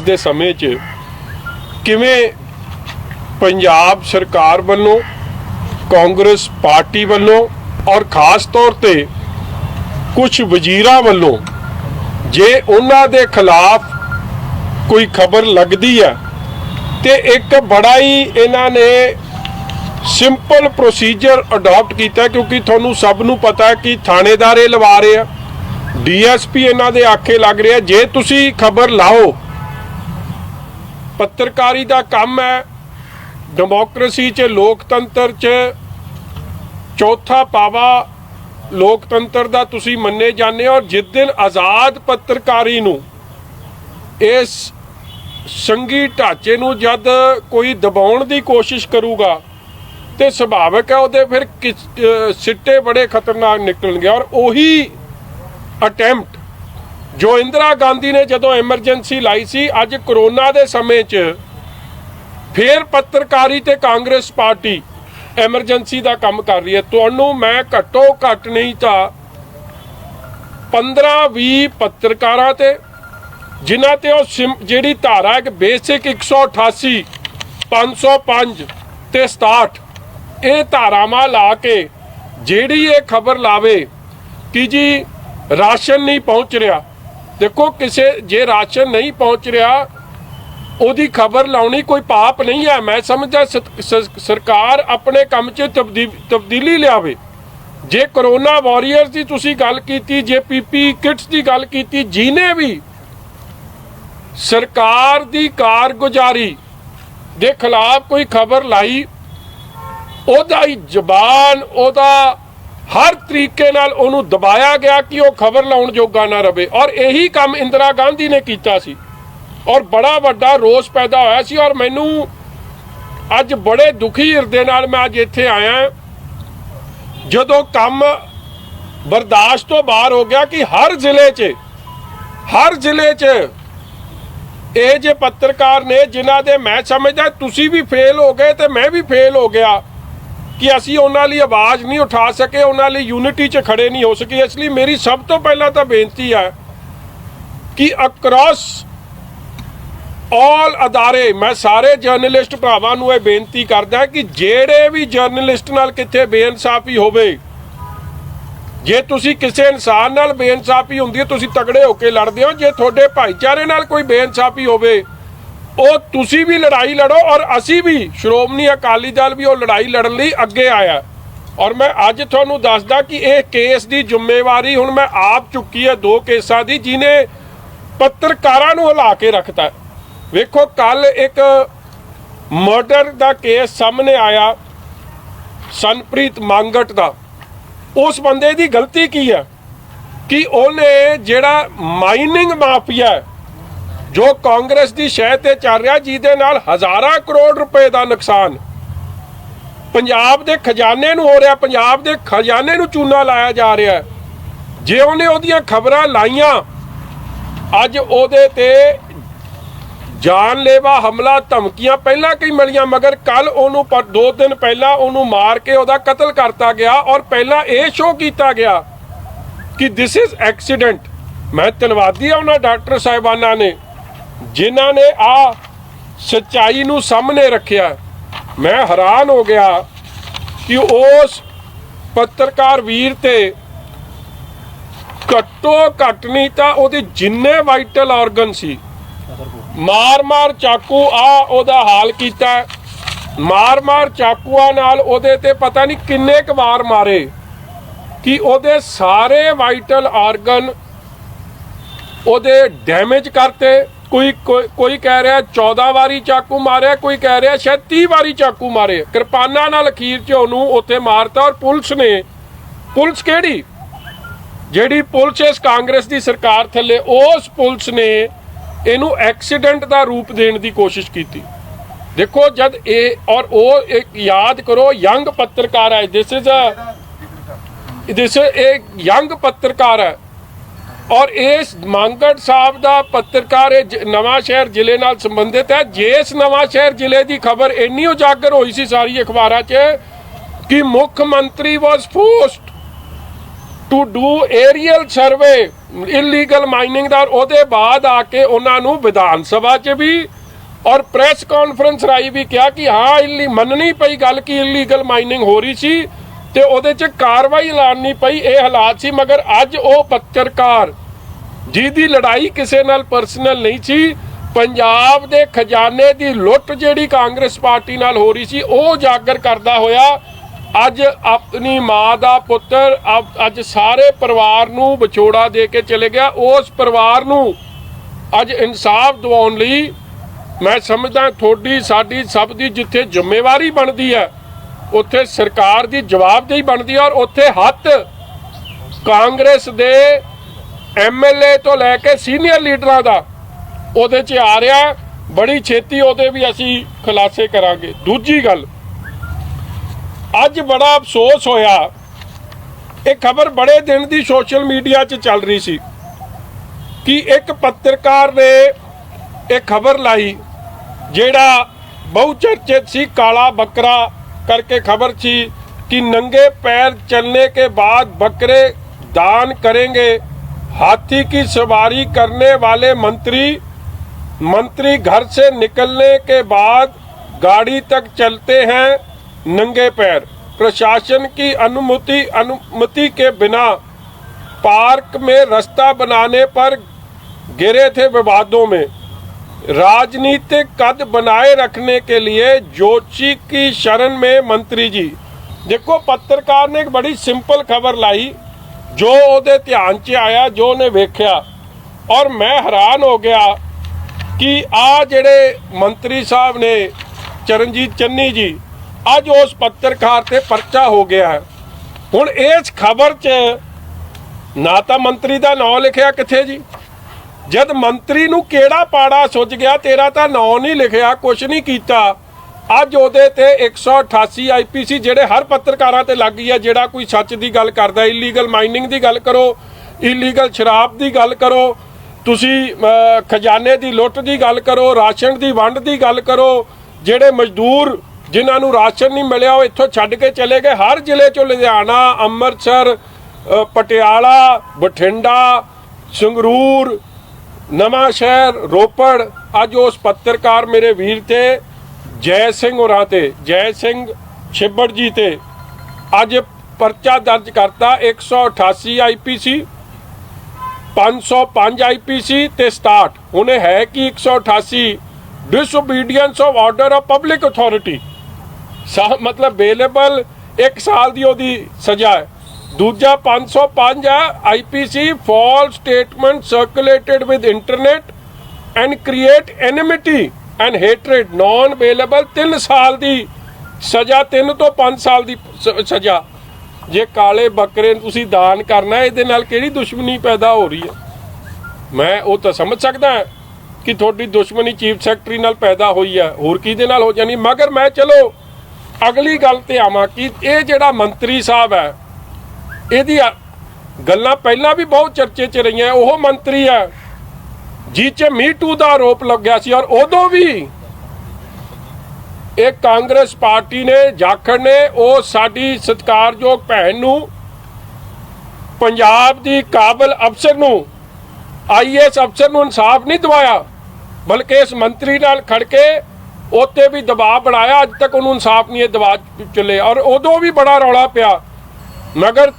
ਅੱਜ ਦੇ ਸਮੇਂ 'ਚ ਕਿਵੇਂ पंजाब सरकार वालों कांग्रेस पार्टी वालों और खास तौर पे कुछ वजीरां वालों जे उन्हां दे खिलाफ कोई खबर लगती है तो एक बड़ा ही इन्हां ने सिंपल प्रोसीजर अडॉप्ट किया, क्योंकि तुहानूं सब नूं पता है कि थाणेदार लवा रहे हैं, DSP इन्हां दे आखे लग रहे हैं। जे तुसीं खबर लाओ, पत्रकारी दा काम है, डेमोक्रेसी च लोकतंत्र च चौथा पावा लोकतंत्र दा तुसी मन्ने जाने। और जिस दिन आज़ाद पत्रकारी नूं इस संघी ढांचे नूं जद कोई दबाउण दी कोशिश करूगा तो सुभाविक है उहदे फिर सिट्टे बड़े खतरनाक निकलणगे। और उही अटैम्प्ट जो इंदिरा गांधी ने जदों एमरजेंसी लाई सी, अज करोना दे समय च फिर पत्रकारी ते कांग्रेस पार्टी एमरजेंसी का काम कर रही है। तुहानूं मैं घट्टो घट नहीं तो 15-20 पत्रकारां ते जिन्हां ते जिहड़ी धारा है बेसिक 188, 505 ते 67 ये धारावां ला के जिहड़ी ये खबर लावे कि जी राशन नहीं पहुँच रहा। देखो किसे जे राशन नहीं पहुँच रहा ਉਹਦੀ खबर लाउनी कोई पाप नहीं है। मैं समझदा सरकार अपने काम 'ਚ तब्दीली लियावे। जे करोना वॉरीयर्स की तुसी गल कीती, जे PP किट्स की गल कीती, जिन्हें भी सरकार की कारगुजारी के खिलाफ कोई खबर लाई, ओदा ही जबान ओदा हर तरीके नाल ओनू दबाया गया कि वो खबर लाउण जोगा ना रहे। और यही काम इंदिरा गांधी ने कीता सी और बड़ा वड्डा रोस पैदा होया सी। और मैनू अज बड़े दुखी हिरदे नाल मैं अज इत्थे आया जदों काम बर्दाश्त तो बाहर हो गया कि हर जिले च ये जे पत्रकार ने जिन्हां दे मैं समझदा तुसी भी फेल हो गए तो मैं भी फेल हो गया कि असी उन्हां लई आवाज़ नहीं उठा सके, उन्हां लई यूनिटी च खड़े नहीं हो सके। इसलिए मेरी सब तो पहला तो बेनती है कि अक्रॉस ऑल अदारे मैं सारे जर्नलिस्ट भरावां नूं ये बेनती करदा कि जेड़े भी जर्नलिस्ट नाल किथे बेइंसाफी होवे, जे तुसी किसी इंसान नाल बेइंसाफी हुंदी है तुसी तगड़े होके लड़दे हो, जे तुहाडे भाईचारे नाल कोई बेइंसाफी होवे ਉਹ ਤੁਸੀਂ भी लड़ाई लड़ो। और असी भी श्रोमणी अकाली दल भी वो लड़ाई लड़न लई अगे आया। और मैं अज तुहानूं दसदा कि यह केस की जिम्मेवारी हुण मैं आप चुकी है 2 केसां की जिन्हें पत्रकारां नूं हिला के रखता है। वेखो कल एक मर्डर का केस सामने आया सनप्रीत मांगट का। उस बंदे की गलती की है कि उन्हें जिहड़ा माइनिंग माफिया है जो कांग्रेस की शह ते चल रहा, जिहदे नाल हज़ारां करोड़ रुपए का नुकसान पंजाब के खजाने नूं हो रहा, पंजाब के खजाने नूं चूना लाया जा रहा है। जे उन्हें उहदियां खबरां लाइयां, अज उहदे ते जानलेवा हमला धमकियां पहला कई मिलियां, मगर कल उन्होंने 2 दिन पहला उन्होंने मार के उहदा कतल करता गया। और पहला यह शो किया गया कि दिस इज़ एक्सीडेंट। मैं धन्नवादी हाँ उन्होंने डॉक्टर साहिबाना ने जिन्हों ने आ सच्चाई नूं सामने रखिया। मैं हैरान हो गया कि उस पत्रकार वीर ते घट्टो घट नहीं तो उहदे जिन्ने वाइटल ऑर्गन सी मार मार चाकू ओदा हाल किया। मार मार चाकूआ नाल ओदे ते पता नहीं किन्ने क वार मारे कि ओदे सारे वाइटल ऑर्गन ओदे डैमेज करते। कोई कह रहा 14 वारी चाकू मारे, कोई कह रहा शायद 30 वारी चाकू मारे। किरपाना नाल अखीर च उहनूं उत्थे मारता। और पुलिस किहड़ी जिहड़ी पुलिस इस कांग्रेस की सरकार थले, उस पुलिस ने इनू एक्सीडेंट का रूप देने की कोशिश की। देखो जब ये और वो एक याद करो यंग पत्रकार है, दिस एक यंग पत्रकार है। और इस मांगट साहब का पत्रकार नवांशहर जिले नाल संबंधित है। जिस नवांशहर जिले की खबर इन्नी उजागर हुई सी सारी अखबारां 'च कि मुख्य मंत्री was forced to do aerial survey illegal mining ਦਾ। ਉਹਦੇ ਬਾਅਦ ਆ ਕੇ ਉਹਨਾਂ ਨੂੰ ਵਿਧਾਨ ਸਭਾ 'ਚ ਵੀ ਔਰ ਪ੍ਰੈਸ ਕਾਨਫਰੰਸ ਰਾਹੀਂ ਵੀ ਕਿਹਾ ਕਿ ਹਾਂ ਮੰਨਣੀ ਪਈ ਗੱਲ ਕਿ ਇਲੀਗਲ ਮਾਈਨਿੰਗ ਹੋ ਰਹੀ ਸੀ ਤੇ ਉਹਦੇ 'ਚ ਕਾਰਵਾਈ ਐਲਾਨਣੀ ਪਈ। ਇਹ ਹਾਲਾਤ ਸੀ। ਮਗਰ ਅੱਜ ਉਹ ਪੱਤਰਕਾਰ ਜਿਹਦੀ ਲੜਾਈ ਕਿਸੇ ਨਾਲ ਪਰਸਨਲ ਨਹੀਂ ਸੀ, ਪੰਜਾਬ ਦੇ ਖਜ਼ਾਨੇ ਦੀ ਲੁੱਟ ਜਿਹੜੀ ਕਾਂਗਰਸ ਪਾਰਟੀ ਨਾਲ ਹੋ ਰਹੀ ਸੀ ਉਹ ਉਜਾਗਰ ਕਰਦਾ ਹੋਇਆ ਅੱਜ ਆਪਣੀ ਮਾਂ ਦਾ ਪੁੱਤਰ ਅੱਜ ਸਾਰੇ ਪਰਿਵਾਰ ਨੂੰ ਵਿਛੋੜਾ ਦੇ ਕੇ ਚਲੇ ਗਿਆ। ਉਸ ਪਰਿਵਾਰ ਨੂੰ ਅੱਜ ਇਨਸਾਫ ਦਿਵਾਉਣ ਲਈ ਮੈਂ ਸਮਝਦਾ ਤੁਹਾਡੀ ਸਾਡੀ ਸਭ ਦੀ ਜਿੱਥੇ ਜ਼ਿੰਮੇਵਾਰੀ ਬਣਦੀ ਹੈ ਉੱਥੇ ਸਰਕਾਰ ਦੀ ਜਵਾਬਦੇਹੀ ਬਣਦੀ ਹੈ। ਔਰ ਉੱਥੇ ਹੱਥ ਕਾਂਗਰਸ ਦੇ MLA ਤੋਂ ਲੈ ਕੇ ਸੀਨੀਅਰ ਲੀਡਰਾਂ ਦਾ ਉਹਦੇ 'ਚ ਆ ਰਿਹਾ। ਬੜੀ ਛੇਤੀ ਉਹਦੇ ਵੀ ਅਸੀਂ ਖੁਲਾਸੇ ਕਰਾਂਗੇ। ਦੂਜੀ ਗੱਲ, ਅੱਜ ਬੜਾ ਅਫਸੋਸ ਹੋਇਆ, ਇਹ ਖਬਰ ਬੜੇ ਦਿਨ ਦੀ ਸੋਸ਼ਲ ਮੀਡੀਆ 'ਚ ਚੱਲ ਰਹੀ ਸੀ ਕਿ ਇੱਕ ਪੱਤਰਕਾਰ ਨੇ ਇਹ ਖਬਰ ਲਾਈ ਜਿਹੜਾ ਬਹੁ ਚਰਚਿਤ ਸੀ, ਕਾਲਾ ਬੱਕਰਾ करके खबर थी कि नंगे पैर चलने के बाद बकरे दान करेंगे। हाथी की सवारी करने वाले मंत्री घर से निकलने के बाद गाड़ी तक चलते हैं नंगे पैर। प्रशासन की अनुमति के बिना पार्क में रास्ता बनाने पर गिरे थे विवादों में। राजनीतिक कद बनाए रखने के लिए जोशी की शरण में मंत्री जी। देखो पत्रकार ने एक बड़ी सिंपल खबर लाई जो ਉਹਦੇ ਧਿਆਨ 'ਚ ਆਇਆ, ਜੋ ਉਹਨੇ ਵੇਖਿਆ, ਔਰ ਮੈਂ ਹੈਰਾਨ ਹੋ ਗਿਆ ਕਿ ਆ ਜਿਹੜੇ ਮੰਤਰੀ ਸਾਹਿਬ ਨੇ ਚਰਨਜੀਤ ਚੰਨੀ ਜੀ, ਅੱਜ ਉਸ ਪੱਤਰਕਾਰ ਤੇ ਪਰਚਾ ਹੋ ਗਿਆ। ਹੁਣ ਇਸ ਖਬਰ 'ਚ ਨਾ ਤਾਂ ਮੰਤਰੀ ਦਾ ਨਾਂ ਲਿਖਿਆ ਕਿੱਥੇ ਜੀ, जद मंत्री नूं केड़ा पाड़ा सुझ गया, तेरा तो नाम नहीं लिखिया, कुछ नहीं किया। अज उहदे ते 188 IPC जेड़े हर पत्रकारां ते लग गई है। जेड़ा कोई सच की गल करदा, इलीगल माइनिंग की गल करो, इलीगल शराब की गल करो, तुसी खजाने की लुट की गल करो, राशन की वंड की गल करो, जेड़े मजदूर जिन्हां नूं राशन नहीं मिलिया वो इत्थों छड्ड के चले गए। हर जिले चों लुधियाना, अंमृतसर, पटियाला, बठिंडा, संगरूर, नवां शहर, रोपड़। अज उस पत्रकार मेरे वीर थे जय सिंह होरां ते, जय सिंह छिब्बड़ जी ते अज परचा दर्ज करता 188 IPC, 505 IPC ते 67। हुणे है कि 188 disobedience of order of public authority, मतलब बेलेबल 1 साल की ओदी सजा है। दूजा 505 है IPC false statement circulated with internet and create enmity and hatred, non available 3 साल की सजा, 3 तो 5 साल की सजा। जे काले बकरे तुसी दान करना है, इहदे नाल किहड़ी दुश्मनी पैदा हो रही है? मैं वो तो समझ सकदा कि थोड़ी दुश्मनी चीफ सैकटरी नाल पैदा हुई है, होर किहदे नाल हो जानी। मगर मैं चलो अगली गल ते आवां कि ये जिहड़ा मंत्री साहब है ਇਹਦੀ ਗੱਲਾਂ ਪਹਿਲਾਂ ਵੀ ਬਹੁਤ ਚਰਚੇ 'ਚ ਰਹੀਆਂ। ਉਹ ਮੰਤਰੀ ਹੈ ਜਿਹ 'ਚ ਮੀਟੂ ਦਾ ਆਰੋਪ ਲੱਗਿਆ ਸੀ, ਔਰ ਉਦੋਂ ਵੀ ਇਹ ਕਾਂਗਰਸ ਪਾਰਟੀ ਨੇ, ਜਾਖੜ ਨੇ, ਉਹ ਸਾਡੀ ਸਤਿਕਾਰਯੋਗ ਭੈਣ ਨੂੰ, ਪੰਜਾਬ ਦੀ ਕਾਬਲ ਅਫਸਰ ਨੂੰ, IAS ਅਫਸਰ ਨੂੰ ਇਨਸਾਫ ਨਹੀਂ ਦਿਵਾਇਆ, ਬਲਕਿ ਇਸ ਮੰਤਰੀ ਨਾਲ ਖੜ ਕੇ ਉੱਤੇ ਵੀ ਦਬਾਅ ਬਣਾਇਆ। ਅੱਜ ਤੱਕ ਉਹਨੂੰ ਇਨਸਾਫ ਨਹੀਂ ਦਿਵਾ ਚੱਲੇ, ਔਰ ਉਦੋਂ ਵੀ ਬੜਾ ਰੌਲਾ ਪਿਆ। ਮਗਰ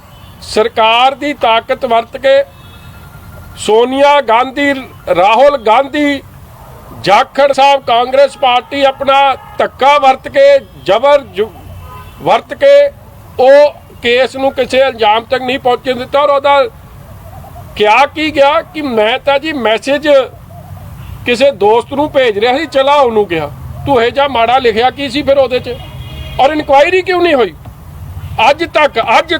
सरकार की ताकत वरत के सोनिया गांधी, राहुल गांधी, जाखड़ साहब, कांग्रेस पार्टी अपना धक्का वरत के, जबर वरत के वो केस नूं किसी अंजाम तक नहीं पहुँचन दिता। और उहदा क्या की गया कि मैं तो जी मैसेज किसी दोस्त नूं भेज रहा सी, चला उन्होंने कहा तू ये जा माड़ा लिखिया की सी फिर उहदे च, और इनक्वायरी क्यों नहीं हुई? ਅੱਜ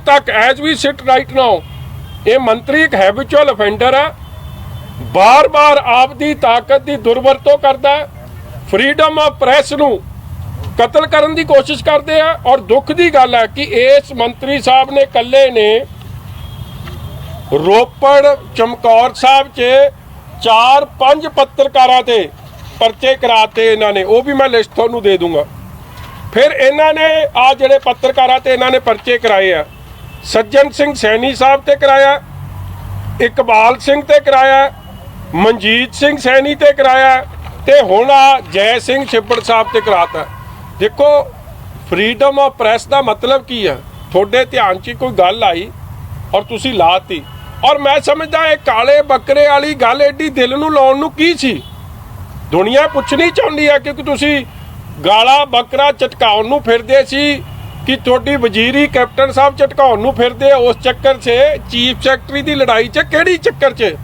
तक as we sit right now ये मंत्री एक हैबिचुअल ऑफेंडर है, बार बार आपकी ताकत की दुरवरतों करता है, फ्रीडम ऑफ प्रैस नूं कतल करने की कोशिश करते हैं। और दुख की गल है कि इस मंत्री साहब ने कल्ले ने रोपड़, चमकौर साहब च 4-5 पत्रकारां ते परचे कराते इन्होंने, वो भी मैं लिस्ट तुहानूं दे दूंगा। फिर इन्होंने आ जिहड़े पत्रकारां ते इन्होंने परचे कराए आ, ਸੱਜਣ ਸਿੰਘ ਸੈਣੀ ਸਾਹਿਬ ਤੇ ਕਰਾਇਆ, ਇਕਬਾਲ ਸਿੰਘ ਤੇ ਕਰਾਇਆ, ਮਨਜੀਤ ਸਿੰਘ ਸੈਣੀ ਤੇ ਕਰਾਇਆ, ਤੇ ਹੁਣ ਆ ਜੈ ਸਿੰਘ ਛਿੱਬੜ ਸਾਹਿਬ ਤੇ ਕਰਾਤਾ। ਦੇਖੋ ਫਰੀडम ਆਫ ਪ੍ਰੈਸ ਦਾ ਮਤਲਬ ਕੀ ਹੈ? ਤੁਹਾਡੇ ਧਿਆਨ 'ਚ ਕੋਈ ਗੱਲ ਆਈ ਔਰ ਤੁਸੀਂ ਲਾਤੀ, ਔਰ ਮੈਂ ਸਮਝਦਾ ਇਹ ਕਾਲੇ ਬੱਕਰੇ ਵਾਲੀ ਗੱਲ ਐਡੀ ਦਿਲ ਨੂੰ ਲਾਉਣ ਨੂੰ ਕੀ ਸੀ? ਦੁਨੀਆ ਪੁੱਛਣੀ ਚਾਹੁੰਦੀ ਹੈ, ਕਿਉਂਕਿ ਤੁਸੀਂ ਗਾਲਾ ਬੱਕਰਾ ਝਟਕਾਉਣ ਨੂੰ ਫਿਰਦੇ ਸੀ ਕਿ ਤੁਹਾਡੀ ਵਜ਼ੀਰੀ ਕੈਪਟਨ ਸਾਹਿਬ ਝਟਕਾਉਣ ਨੂੰ ਫਿਰਦੇ, ਉਸ ਚੱਕਰ 'ਚ ਚੀਫ ਸੈਕਟਰੀ ਦੀ ਲੜਾਈ 'ਚ ਕਿਹੜੀ ਚੱਕਰ 'ਚ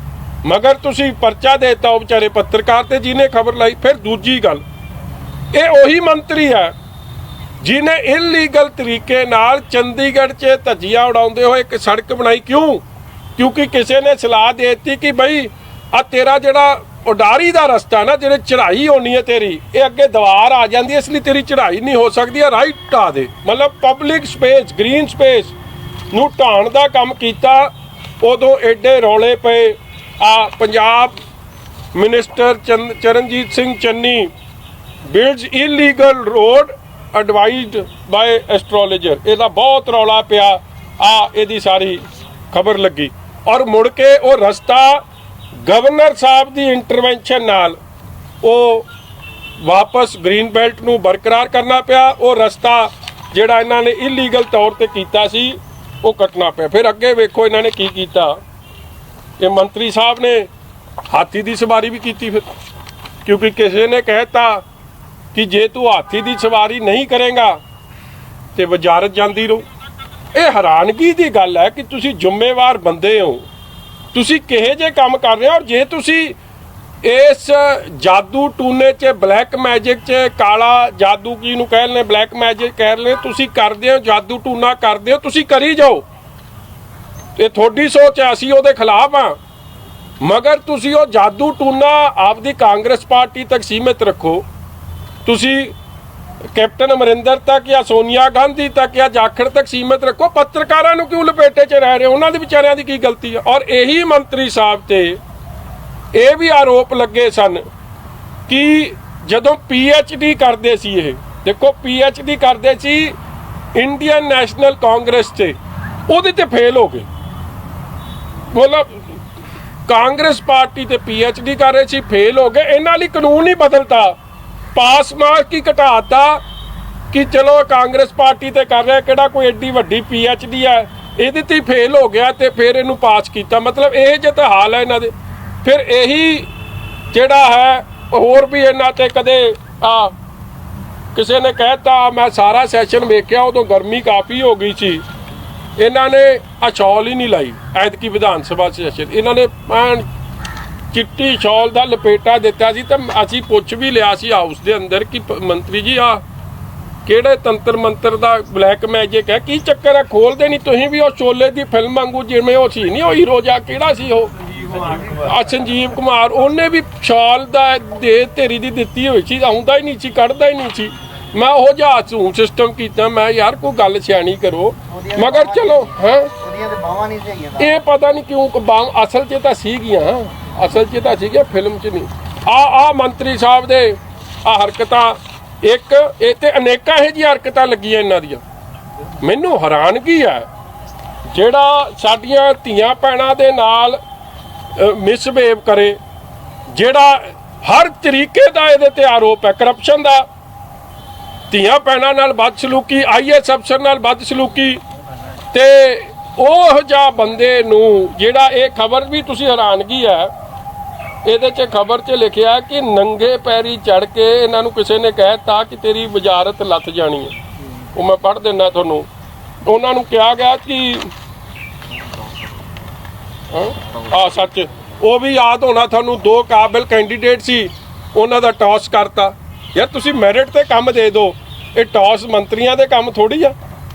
ਮਗਰ ਤੁਸੀਂ ਪਰਚਾ ਦੇਤਾ ਉਹ ਵਿਚਾਰੇ ਪੱਤਰਕਾਰ ਤੇ ਜਿਹਨੇ ਖਬਰ ਲਾਈ। ਫਿਰ ਦੂਜੀ ਗੱਲ, ਇਹ ਉਹੀ ਮੰਤਰੀ ਹੈ ਜਿਹਨੇ ਇਲੀਗਲ ਤਰੀਕੇ ਨਾਲ ਚੰਡੀਗੜ੍ਹ 'ਚ ਧੱਜੀਆਂ ਉਡਾਉਂਦੇ ਹੋਏ ਇੱਕ ਸੜਕ ਬਣਾਈ। ਕਿਉਂ? ਕਿਉਂਕਿ ਕਿਸੇ ਨੇ ਸਲਾਹ ਦੇ ਦਿੱਤੀ ਕਿ ਬਈ ਆ ਤੇਰਾ ਜਿਹੜਾ ਉਡਾਰੀ ਦਾ ਰਸਤਾ ਨਾ, ਜਿਹੜੇ ਚੜ੍ਹਾਈ ਹੋਣੀ ਹੈ ਤੇਰੀ, ਇਹ ਅੱਗੇ ਦੀਵਾਰ ਆ ਜਾਂਦੀ ਹੈ, ਇਸ ਲਈ ਤੇਰੀ ਚੜ੍ਹਾਈ ਨਹੀਂ ਹੋ ਸਕਦੀ ਹੈ, ਰਾਈਟ ਢਾ ਦੇ। ਮਤਲਬ ਪਬਲਿਕ ਸਪੇਸ, ਗ੍ਰੀਨ ਸਪੇਸ ਨੂੰ ਢਾਣ ਦਾ ਕੰਮ ਕੀਤਾ। ਉਦੋਂ ਐਡੇ ਰੌਲੇ ਪਏ। ਆ Punjab minister Charanjit Singh Channi builds illegal road advised by astrologer, ਇਹਦਾ ਬਹੁਤ ਰੌਲਾ ਪਿਆ। ਆ ਇਹਦੀ ਸਾਰੀ ਖਬਰ ਲੱਗੀ ਔਰ ਮੁੜ ਕੇ ਉਹ ਰਸਤਾ ਗਵਰਨਰ ਸਾਹਿਬ ਦੀ ਇੰਟਰਵੈਂਸ਼ਨ ਨਾਲ ਉਹ ਵਾਪਸ ਗ੍ਰੀਨ ਬੈਲਟ ਨੂੰ ਬਰਕਰਾਰ ਕਰਨਾ ਪਿਆ। ਉਹ ਰਸਤਾ ਜਿਹੜਾ ਇਹਨਾਂ ਨੇ ਇਲੀਗਲ ਤੌਰ ਤੇ ਕੀਤਾ ਸੀ ਉਹ ਕੱਟਣਾ ਪਿਆ। ਫਿਰ ਅੱਗੇ ਵੇਖੋ ਇਹਨਾਂ ਨੇ ਕੀ ਕੀਤਾ। ਇਹ ਮੰਤਰੀ ਸਾਹਿਬ ਨੇ ਹਾਥੀ ਦੀ ਸਵਾਰੀ ਵੀ ਕੀਤੀ ਫਿਰ, ਕਿਉਂਕਿ ਕਿਸੇ ਨੇ ਕਹਿਤਾ ਕਿ ਜੇ ਤੂੰ ਹਾਥੀ ਦੀ ਸਵਾਰੀ ਨਹੀਂ ਕਰੇਗਾ ਤੇ ਵਜ਼ਾਰਤ ਜਾਂਦੀ ਰਹੂ। ਇਹ ਹੈਰਾਨਗੀ ਦੀ ਗੱਲ ਹੈ ਕਿ ਤੁਸੀਂ ਜ਼ਿੰਮੇਵਾਰ ਬੰਦੇ ਹੋ, ਤੁਸੀਂ ਕਿਹੋ ਜਿਹੇ ਕੰਮ ਕਰ ਰਹੇ ਹੋ। ਔਰ ਜੇ ਤੁਸੀਂ ਇਸ ਜਾਦੂ ਟੂਨੇ 'ਚ, ਬਲੈਕ ਮੈਜਿਕ 'ਚ, ਕਾਲਾ ਜਾਦੂ ਕੀ ਨੂੰ ਕਹਿ ਲੈਂਦੇ, ਬਲੈਕ ਮੈਜਿਕ ਕਹਿ ਲੈਂਦੇ, ਤੁਸੀਂ ਕਰਦੇ ਹੋ, ਜਾਦੂ ਟੂਨਾ ਕਰਦੇ ਹੋ, ਤੁਸੀਂ ਕਰੀ ਜਾਓ। ਇਹ ਤੁਹਾਡੀ ਸੋਚ ਹੈ, ਅਸੀਂ ਉਹਦੇ ਖਿਲਾਫ ਹਾਂ, ਮਗਰ ਤੁਸੀਂ ਉਹ ਜਾਦੂ ਟੂਨਾ ਆਪਦੀ ਕਾਂਗਰਸ ਪਾਰਟੀ ਤੱਕ ਸੀਮਿਤ ਰੱਖੋ। ਤੁਸੀਂ ਕੈਪਟਨ ਅਮਰਿੰਦਰ ਤੱਕ ਜਾਂ ਸੋਨੀਆ ਗਾਂਧੀ ਤੱਕ ਜਾਂ ਜਾਖੜ ਤੱਕ ਸੀਮਿਤ ਰੱਖੋ। ਪੱਤਰਕਾਰਾਂ ਨੂੰ ਕਿਉਂ ਲਪੇਟੇ 'ਚ ਰਹਿ ਰਹੇ? ਉਹਨਾਂ ਦੇ ਵਿਚਾਰਿਆਂ ਦੀ ਕੀ ਗਲਤੀ ਹੈ? ਔਰ ਇਹੀ ਮੰਤਰੀ ਸਾਹਿਬ ਤੇ ਇਹ ਵੀ ਆਰੋਪ ਲੱਗੇ ਸਨ ਕਿ ਜਦੋਂ PhD ਕਰਦੇ ਸੀ, ਇਹ ਦੇਖੋ PhD ਕਰਦੇ ਸੀ ਇੰਡੀਅਨ ਨੈਸ਼ਨਲ ਕਾਂਗਰਸ 'ਤੇ, ਉਹਦੇ ਤੇ ਫੇਲ ਹੋ ਗਏ। ਮਤਲਬ ਕਾਂਗਰਸ ਪਾਰਟੀ ਤੇ PhD ਕਰ ਰਹੇ ਸੀ, ਫੇਲ ਹੋ ਗਏ। ਇਹਨਾਂ ਲਈ ਕਾਨੂੰਨ ਹੀ ਬਦਲਤਾ, ਪਾਸ ਮਾਰਕ ਹੀ ਘਟਾਤਾ ਕਿ ਚਲੋ ਕਾਂਗਰਸ ਪਾਰਟੀ ਤੇ ਕਰ ਰਿਹਾ, ਕਿਹੜਾ ਕੋਈ ਐਡੀ ਵੱਡੀ PhD ਹੈ, ਇਹਦੇ ਤੇ ਫੇਲ ਹੋ ਗਿਆ ਤੇ ਫਿਰ ਇਹਨੂੰ ਪਾਸ ਕੀਤਾ। ਮਤਲਬ ਇਹ ਜਿਹੇ ਤਾਂ ਹਾਲ ਹੈ ਇਹਨਾਂ ਦੇ। ਫਿਰ ਇਹੀ ਜਿਹੜਾ ਹੈ ਹੋਰ ਵੀ ਇਹਨਾਂ ਤੇ ਕਦੇ ਕਿਸੇ ਨੇ ਕਹਿਤਾ, ਮੈਂ ਸਾਰਾ ਸੈਸ਼ਨ ਵੇਖਿਆ, ਉਦੋਂ ਗਰਮੀ ਕਾਫੀ ਹੋ ਗਈ ਸੀ, ਇਹਨਾਂ ਨੇ ਸ਼ਾਲ ਹੀ ਨਹੀਂ ਲਾਈ। ਐਤਕੀ ਵਿਧਾਨ ਸਭਾ ਸੈਸ਼ਨ ਇਹਨਾਂ ਨੇ ਚਿੱਟੀ ਸ਼ਾਲ ਦਾ ਲਪੇਟਾ ਦਿੱਤਾ ਸੀ। ਤਾਂ ਅਸੀਂ ਪੁੱਛ ਵੀ ਲਿਆ ਸੀ ਹਾਊਸ ਦੇ ਅੰਦਰ ਕਿ ਮੰਤਰੀ ਜੀ ਆ ਕਿਹੜੇ ਤੰਤਰ ਮੰਤਰ ਦਾ ਬਲੈਕ ਮੈਜਿਕ ਹੈ, ਕੀ ਚੱਕਰ ਹੈ? ਖੋਲਦੇ ਨਹੀਂ ਤੁਸੀਂ ਵੀ। ਉਹ ਸ਼ੋਲੇ ਦੀ ਫਿਲਮ ਵਾਂਗੂ ਜਿਵੇਂ ਉਹ ਸੀ ਨਹੀਂ, ਉਹ ਹੀਰੋ ਜਾ ਕਿਹੜਾ ਸੀ ਉਹ ਸੰਜੀਵ ਕੁਮਾਰ, ਉਹਨੇ ਵੀ ਸ਼ਾਲ ਦਾ ਦੇ ਢੇਰੀ ਦੀ ਦਿੱਤੀ ਹੋਈ ਸੀ, ਆਉਂਦਾ ਹੀ ਨਹੀਂ ਸੀ, ਕੱਢਦਾ ਹੀ ਨਹੀਂ ਸੀ। ਮੈਂ ਉਹ ਜਿਹਾ ਝੂਠ ਸਿਸਟਮ ਕੀਤਾ। ਮੈਂ ਯਾਰ ਕੋਈ ਗੱਲ ਸਿਆਣੀ ਕਰੋ। ਮਗਰ ਚਲੋ ਹੈ ਇਹ ਪਤਾ ਨਹੀਂ ਕਿਉਂ ਬਾਂਹ ਅਸਲ 'ਚ ਤਾਂ ਸੀਗੀਆਂ, ਅਸਲ 'ਚ ਤਾਂ ਸੀਗੀਆਂ, ਫਿਲਮ 'ਚ ਨਹੀਂ। ਆ ਮੰਤਰੀ ਸਾਹਿਬ ਦੇ ਆ ਹਰਕਤਾਂ, ਇੱਕ ਇਹ ਤੇ ਅਨੇਕਾਂ ਇਹੋ ਜਿਹੀਆਂ ਹਰਕਤਾਂ ਲੱਗੀਆਂ ਇਹਨਾਂ ਦੀਆਂ। ਮੈਨੂੰ ਹੈਰਾਨਗੀ ਹੈ ਜਿਹੜਾ ਸਾਡੀਆਂ ਧੀਆਂ ਭੈਣਾਂ ਦੇ ਨਾਲ ਮਿਸਬਿਹੇਵ ਕਰੇ, ਜਿਹੜਾ ਹਰ ਤਰੀਕੇ ਦਾ ਇਹਦੇ ਤੇ ਆਰੋਪ ਹੈ ਕਰਪਸ਼ਨ ਦਾ, ਧੀਆਂ ਭੈਣਾਂ ਨਾਲ ਬਦਸਲੂਕੀ, IAS ਅਫਸਰ ਨਾਲ ਬਦਸਲੂਕੀ, ਤੇ ਉਹ ਜਿਹਾ ਬੰਦੇ ਨੂੰ ਜਿਹੜਾ ਇਹ ਖਬਰ ਵੀ ਤੁਸੀਂ ਹੈਰਾਨਗੀ ਹੈ ਇਹਦੇ 'ਚ ਖਬਰ 'ਚ ਲਿਖਿਆ ਕਿ ਨੰਗੇ ਪੈਰੀ ਚੜ ਕੇ ਇਹਨਾਂ ਨੂੰ ਕਿਸੇ ਨੇ ਕਹਿ ਦਿੱਤਾ ਕਿ ਤੇਰੀ ਵਜ਼ਾਰਤ ਲੱਥ ਜਾਣੀ ਹੈ। ਉਹ ਮੈਂ ਪੜ੍ਹ ਦਿੰਦਾ ਤੁਹਾਨੂੰ। ਉਹਨਾਂ ਨੂੰ ਕਿਹਾ ਗਿਆ ਕਿ ਸੱਚ ਉਹ ਵੀ ਯਾਦ ਹੋਣਾ ਤੁਹਾਨੂੰ, 2 ਕਾਬਿਲ ਕੈਂਡੀਡੇਟ ਸੀ, ਉਹਨਾਂ ਦਾ ਟਾਸ ਕਰਤਾ। ਯਾਰ ਤੁਸੀਂ ਮੈਰਿਟ ਤੇ ਕੰਮ ਦੇ ਦਿਓ, ਇਹ ਟਾਸ ਮੰਤਰੀਆਂ ਦੇ ਕੰਮ ਥੋੜੀ ਆ।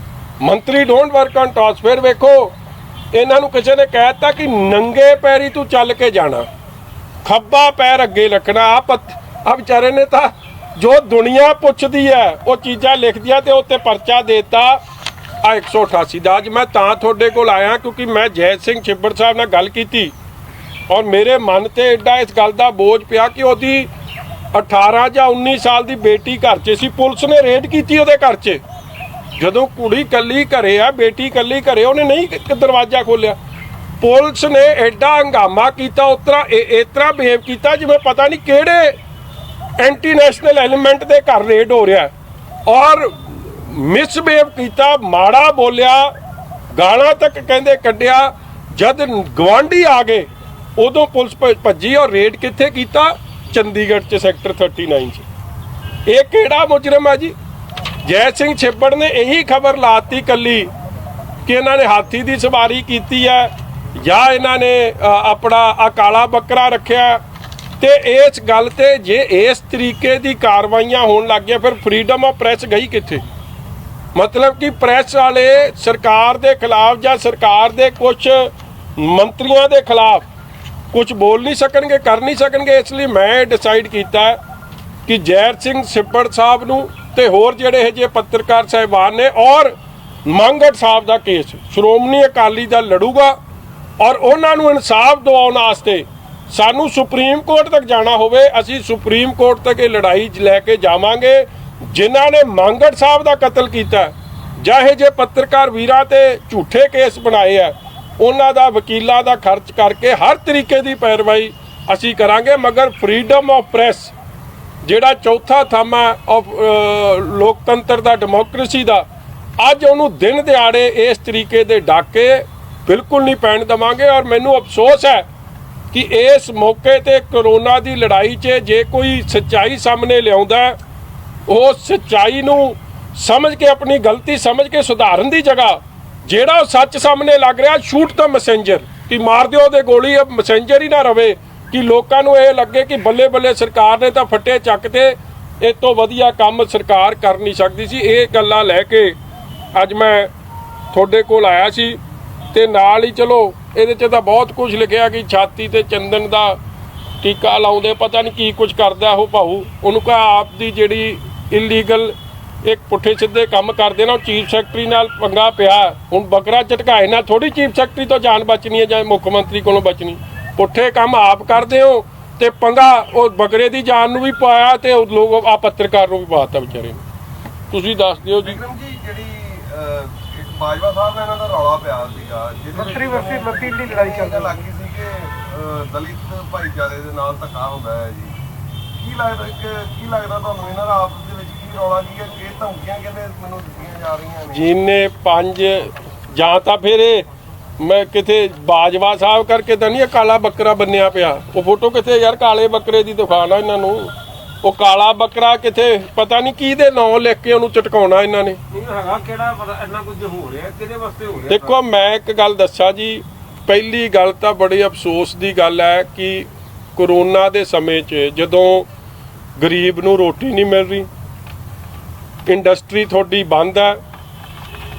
ਮੰਤਰੀ ਡੋਂਟ ਵਰਕ ਔਨ ਟਾਸ। ਫਿਰ ਵੇਖੋ ਇਹਨਾਂ ਨੂੰ ਕਿਸੇ ਨੇ ਕਹਿ ਦਿੱਤਾ ਕਿ ਨੰਗੇ ਪੈਰੀ ਤੂੰ ਚੱਲ ਕੇ ਜਾਣਾ, ਖੱਬਾ ਪੈਰ ਅੱਗੇ ਰੱਖਣਾ। ਆ ਵਿਚਾਰੇ ਨੇ ਤਾਂ ਜੋ ਦੁਨੀਆ ਪੁੱਛਦੀ ਹੈ ਉਹ ਚੀਜ਼ਾਂ ਲਿਖਦੀਆਂ ਤੇ ਉੱਤੇ ਪਰਚਾ ਦੇਤਾ ਆ 188 ਦਾ। ਅੱਜ ਮੈਂ ਤਾਂ ਤੁਹਾਡੇ ਕੋਲ ਆਇਆ ਕਿਉਂਕਿ ਮੈਂ ਜੈ ਸਿੰਘ ਛਿੱਬੜ ਸਾਹਿਬ ਨਾਲ ਗੱਲ ਕੀਤੀ ਔਰ ਮੇਰੇ ਮਨ ਤੇ ਐਡਾ ਇਸ ਗੱਲ ਦਾ ਬੋਝ ਪਿਆ ਕਿ ਉਹਦੀ 18 ਜਾਂ 19 ਸਾਲ ਦੀ ਬੇਟੀ ਘਰ 'ਚ ਸੀ, ਪੁਲਿਸ ਨੇ ਰੇਡ ਕੀਤੀ ਉਹਦੇ ਘਰ 'ਚ। ਜਦੋਂ ਕੁੜੀ ਕੱਲੀ ਘਰੇ ਆ, ਬੇਟੀ ਕੱਲੀ ਘਰੇ, ਉਹਨੇ ਨਹੀਂ ਦਰਵਾਜ਼ਾ ਖੋਲਿਆ। ਪੁਲਿਸ ਨੇ ਐਡਾ ਹੰਗਾਮਾ ਕੀਤਾ, ਇਸ ਤਰ੍ਹਾਂ ਬਿਹੇਵ ਕੀਤਾ ਜਿਵੇਂ ਪਤਾ ਨਹੀਂ ਕਿਹੜੇ ਐਂਟੀ ਨੈਸ਼ਨਲ ਐਲੀਮੈਂਟ ਦੇ ਘਰ ਰੇਡ ਹੋ ਰਿਹਾ, ਔਰ ਮਿਸਬਿਹੇਵ ਕੀਤਾ, ਮਾੜਾ ਬੋਲਿਆ, ਗਾਲਾਂ ਤੱਕ ਕਹਿੰਦੇ ਕੱਢਿਆ। ਜਦ ਗਵਾਂਢੀ ਆ ਗਏ ਉਦੋਂ ਪੁਲਿਸ ਭੱਜੀ, ਔਰ ਰੇਡ ਕਿੱਥੇ ਕੀਤਾ? ਚੰਡੀਗੜ੍ਹ 'ਚ ਸੈਕਟਰ 39 'ਚ। ਇਹ ਕਿਹੜਾ ਮੁਜਰਮ ਹੈ ਜੀ? ਜੈ ਸਿੰਘ ਛਿੱਬੜ ਨੇ ਇਹੀ ਖਬਰ ਲਾਤੀ ਕੱਲੀ ਕਿ ਇਹਨਾਂ ਨੇ ਹਾਥੀ ਦੀ ਸਵਾਰੀ ਕੀਤੀ ਹੈ ਜਾਂ ਇਹਨਾਂ ਨੇ ਆਪਣਾ ਆ ਕਾਲਾ ਬੱਕਰਾ ਰੱਖਿਆ। ਤੇ ਇਸ ਗੱਲ ਤੇ ਜੇ ਇਸ ਤਰੀਕੇ ਦੀ ਕਾਰਵਾਈਆਂ ਹੋਣ ਲੱਗ ਗਿਆ, ਫਿਰ ਫਰੀडम ਆਫ ਪ੍ਰੈਸ ਗਈ ਕਿੱਥੇ? ਮਤਲਬ ਕਿ ਪ੍ਰੈਸ ਵਾਲੇ ਸਰਕਾਰ ਦੇ ਖਿਲਾਫ ਜਾਂ ਸਰਕਾਰ ਦੇ ਕੁਝ ਮੰਤਰੀਆਂ ਦੇ ਖਿਲਾਫ ਕੁਝ ਬੋਲ ਨਹੀਂ ਸਕਣਗੇ, ਕਰ ਨਹੀਂ ਸਕਣਗੇ। ਇਸ ਲਈ ਮੈਂ ਡਿਸਾਈਡ ਕੀਤਾ ਕਿ ਜੈ ਸਿੰਘ ਛਿੱਬੜ ਸਾਹਿਬ ਨੂੰ ਤੇ ਹੋਰ ਜਿਹੜੇ ਇਹ ਜਿਹੇ ਪੱਤਰਕਾਰ ਸਾਹਿਬਾਨ ਨੇ, ਔਰ ਮੰਗੜ ਸਾਹਿਬ ਦਾ ਕੇਸ ਸ਼੍ਰੋਮਣੀ ਅਕਾਲੀ ਦਲ ਲੜੂਗਾ, ਔਰ ਉਹਨਾਂ ਨੂੰ ਇਨਸਾਫ ਦਿਵਾਉਣ ਵਾਸਤੇ ਸਾਨੂੰ ਸੁਪਰੀਮ ਕੋਰਟ ਤੱਕ ਜਾਣਾ ਹੋਵੇ, ਅਸੀਂ ਸੁਪਰੀਮ ਕੋਰਟ ਤੱਕ ਇਹ ਲੜਾਈ ਲੈ ਕੇ ਜਾਵਾਂਗੇ। ਜਿਨ੍ਹਾਂ ਨੇ ਮੰਗੜ ਸਾਹਿਬ ਦਾ ਕਤਲ ਕੀਤਾ ਜਾਂ ਇਹ ਜੇ ਪੱਤਰਕਾਰ ਵੀਰਾਂ ਤੇ ਝੂਠੇ ਕੇਸ ਬਣਾਏ ਆ, ਉਹਨਾਂ ਦਾ ਵਕੀਲਾਂ ਦਾ ਖਰਚ ਕਰਕੇ ਹਰ ਤਰੀਕੇ ਦੀ ਪੈਰਵਾਈ ਅਸੀਂ ਕਰਾਂਗੇ। ਮਗਰ ਫਰੀडम ਆਫ ਪ੍ਰੈਸ ਜਿਹੜਾ ਚੌਥਾ ਥੰਮ ਹੈ ਆਫ ਲੋਕਤੰਤਰ ਦਾ, ਡੈਮੋਕ੍ਰੇਸੀ ਦਾ, ਅੱਜ ਉਹਨੂੰ ਦਿਨ ਦਿਹਾੜੇ ਇਸ ਤਰੀਕੇ ਦੇ ਡਾਕੇ ਬਿਲਕੁਲ ਨਹੀਂ ਪੈਣ ਦੇਵਾਂਗੇ। ਔਰ ਮੈਨੂੰ ਅਫਸੋਸ ਹੈ ਕਿ ਇਸ ਮੌਕੇ ਤੇ ਕਰੋਨਾ ਦੀ ਲੜਾਈ 'ਚ ਜੇ ਕੋਈ ਸੱਚਾਈ ਸਾਹਮਣੇ ਲਿਆਉਂਦਾ, ਉਹ ਸੱਚਾਈ ਨੂੰ ਸਮਝ ਕੇ, ਆਪਣੀ ਗਲਤੀ ਸਮਝ ਕੇ ਸੁਧਾਰਨ ਦੀ ਜਗ੍ਹਾ ਜਿਹੜਾ ਸੱਚ ਸਾਹਮਣੇ ਲੱਗ ਰਿਹਾ, ਸ਼ੂਟ ਦਾ ਮੈਸੇਂਜਰ, ਕਿ ਮਾਰ ਦਿਓ ਉਹਦੇ ਗੋਲੀ, ਮੈਸੇਂਜਰ ਹੀ ਨਾ ਰਵੇ, ਕਿ ਲੋਕਾਂ ਨੂੰ ਇਹ ਲੱਗੇ ਕਿ ਬੱਲੇ ਬੱਲੇ ਸਰਕਾਰ ਨੇ ਤਾਂ ਫੱਟੇ ਚੱਕ ਤੇ, ਇਹ ਤੋਂ ਵਧੀਆ ਕੰਮ ਸਰਕਾਰ ਕਰ ਨਹੀਂ ਸਕਦੀ ਸੀ। ਇਹ ਗੱਲਾਂ ਲੈ ਕੇ ਅੱਜ ਮੈਂ ਤੁਹਾਡੇ ਕੋਲ ਆਇਆ ਸੀ। ਤੇ ਨਾਲ ਹੀ ਚਲੋ ਇਹਦੇ 'ਚ ਤਾਂ ਬਹੁਤ ਕੁਝ ਲਿਖਿਆ ਕਿ ਛਾਤੀ ਤੇ ਚੰਦਨ ਦਾ ਟੀਕਾ ਲਾਉਂਦੇ, ਪਤਾ ਨਹੀਂ ਕੀ ਕੁਝ ਕਰਦਾ ਉਹ ਭਾਊ। ਉਹਨੂੰ ਕਹਾ ਆਪ ਦੀ ਜਿਹੜੀ ਇਲੀਗਲ ਇੱਕ ਪੁੱਠੇ ਸਿੱਧੇ ਕੰਮ ਕਰਦੇ ਨਾ, ਉਹ ਚੀਫ ਸੈਕਟਰੀ ਨਾਲ ਪੰਗਾ ਪਿਆ। ਹੁਣ ਬੱਕਰਾ ਝਟਕਾਏ ਨਾਲ ਥੋੜੀ ਚੀਫ ਸੈਕਟਰੀ ਤੋਂ ਜਾਨ ਬਚਣੀ ਹੈ ਜਾਂ ਮੁੱਖ ਮੰਤਰੀ ਕੋਲੋਂ ਬਚਣੀ। ਪੁੱਠੇ ਕੰਮ ਆਪ ਕਰਦੇ ਹੋ ਤੇ ਪੰਗਾ ਉਹ ਬੱਕਰੇ ਦੀ ਜਾਨ ਨੂੰ ਵੀ ਪਾਇਆ ਤੇ ਲੋਕ ਆ ਪੱਤਰਕਾਰ ਨੂੰ ਵੀ ਪਾਤਾ ਵਿਚਾਰੇ ਨੂੰ। ਤੁਸੀਂ ਦੱਸ ਦਿਓ ਜੀ। ਬਾਜਵਾ ਸਾਹਿਬ ਨਾਲ ਇਹਨਾਂ ਦਾ ਰੌਲਾ ਪਿਆ ਸੀਗਾ, ਜਿਹਦੇ ਦੀ ਲੜਾਈ ਚੱਲਦੀ ਲੱਗੀ ਸੀ ਕਿ ਦਲਿਤ ਭਾਈਚਾਰੇ ਦੇ ਨਾਲ ਧੱਕਾ ਹੁੰਦਾ ਹੈ ਜੀ। ਕੀ ਲੱਗਦਾ ਤੁਹਾਨੂੰ ਇਹਨਾਂ ਦਾ ਆਪਸ ਦੇ ਵਿੱਚ ਕੀ ਰੌਲਾ ਕੀ ਹੈ? ਇਹ ਧਮਕੀਆਂ ਕਹਿੰਦੇ ਮੈਨੂੰ ਦਿੱਤੀਆਂ ਜਾ ਰਹੀਆਂ ਨੇ। ਜਿਹਨੇ 5 ਜਾਂ ਤਾਂ ਫਿਰ ਮੈਂ ਕਿਤੇ ਬਾਜਵਾ ਸਾਹਿਬ ਕਰਕੇ ਤਾਂ ਨਹੀਂ ਇਹ ਕਾਲਾ ਬੱਕਰਾ ਬੰਨਿਆ ਪਿਆ। ਉਹ ਫੋਟੋ ਕਿੱਥੇ ਯਾਰ? ਕਾਲੇ ਬੱਕਰੇ ਦੀ ਦਿਖਾਣਾ ਇਹਨਾਂ ਨੂੰ। ਉਹ ਕਾਲਾ ਬੱਕਰਾ ਕਿਤੇ ਪਤਾ ਨਹੀਂ ਕਿਹਦੇ ਨਾਂ ਲਿਖ ਕੇ ਉਹਨੂੰ ਚਟਕਾਉਣਾ ਇਹਨਾਂ ਨੇ। ਹੈਗਾ ਕਿਹੜਾ ਪਤਾ ਇੰਨਾ ਕੁਝ ਹੋ ਰਿਹਾ, ਕਿਹਦੇ ਵਾਸਤੇ ਹੋ ਰਿਹਾ? ਦੇਖੋ ਮੈਂ ਇੱਕ ਗੱਲ ਦੱਸਾਂ ਜੀ, ਪਹਿਲੀ ਗੱਲ ਤਾਂ ਬੜੀ ਅਫਸੋਸ ਦੀ ਗੱਲ ਹੈ ਕਿ ਕਰੋਨਾ ਦੇ ਸਮੇਂ 'ਚ ਜਦੋਂ ਗਰੀਬ ਨੂੰ ਰੋਟੀ ਨਹੀਂ ਮਿਲ ਰਹੀ, ਇੰਡਸਟਰੀ ਤੁਹਾਡੀ ਬੰਦ ਹੈ,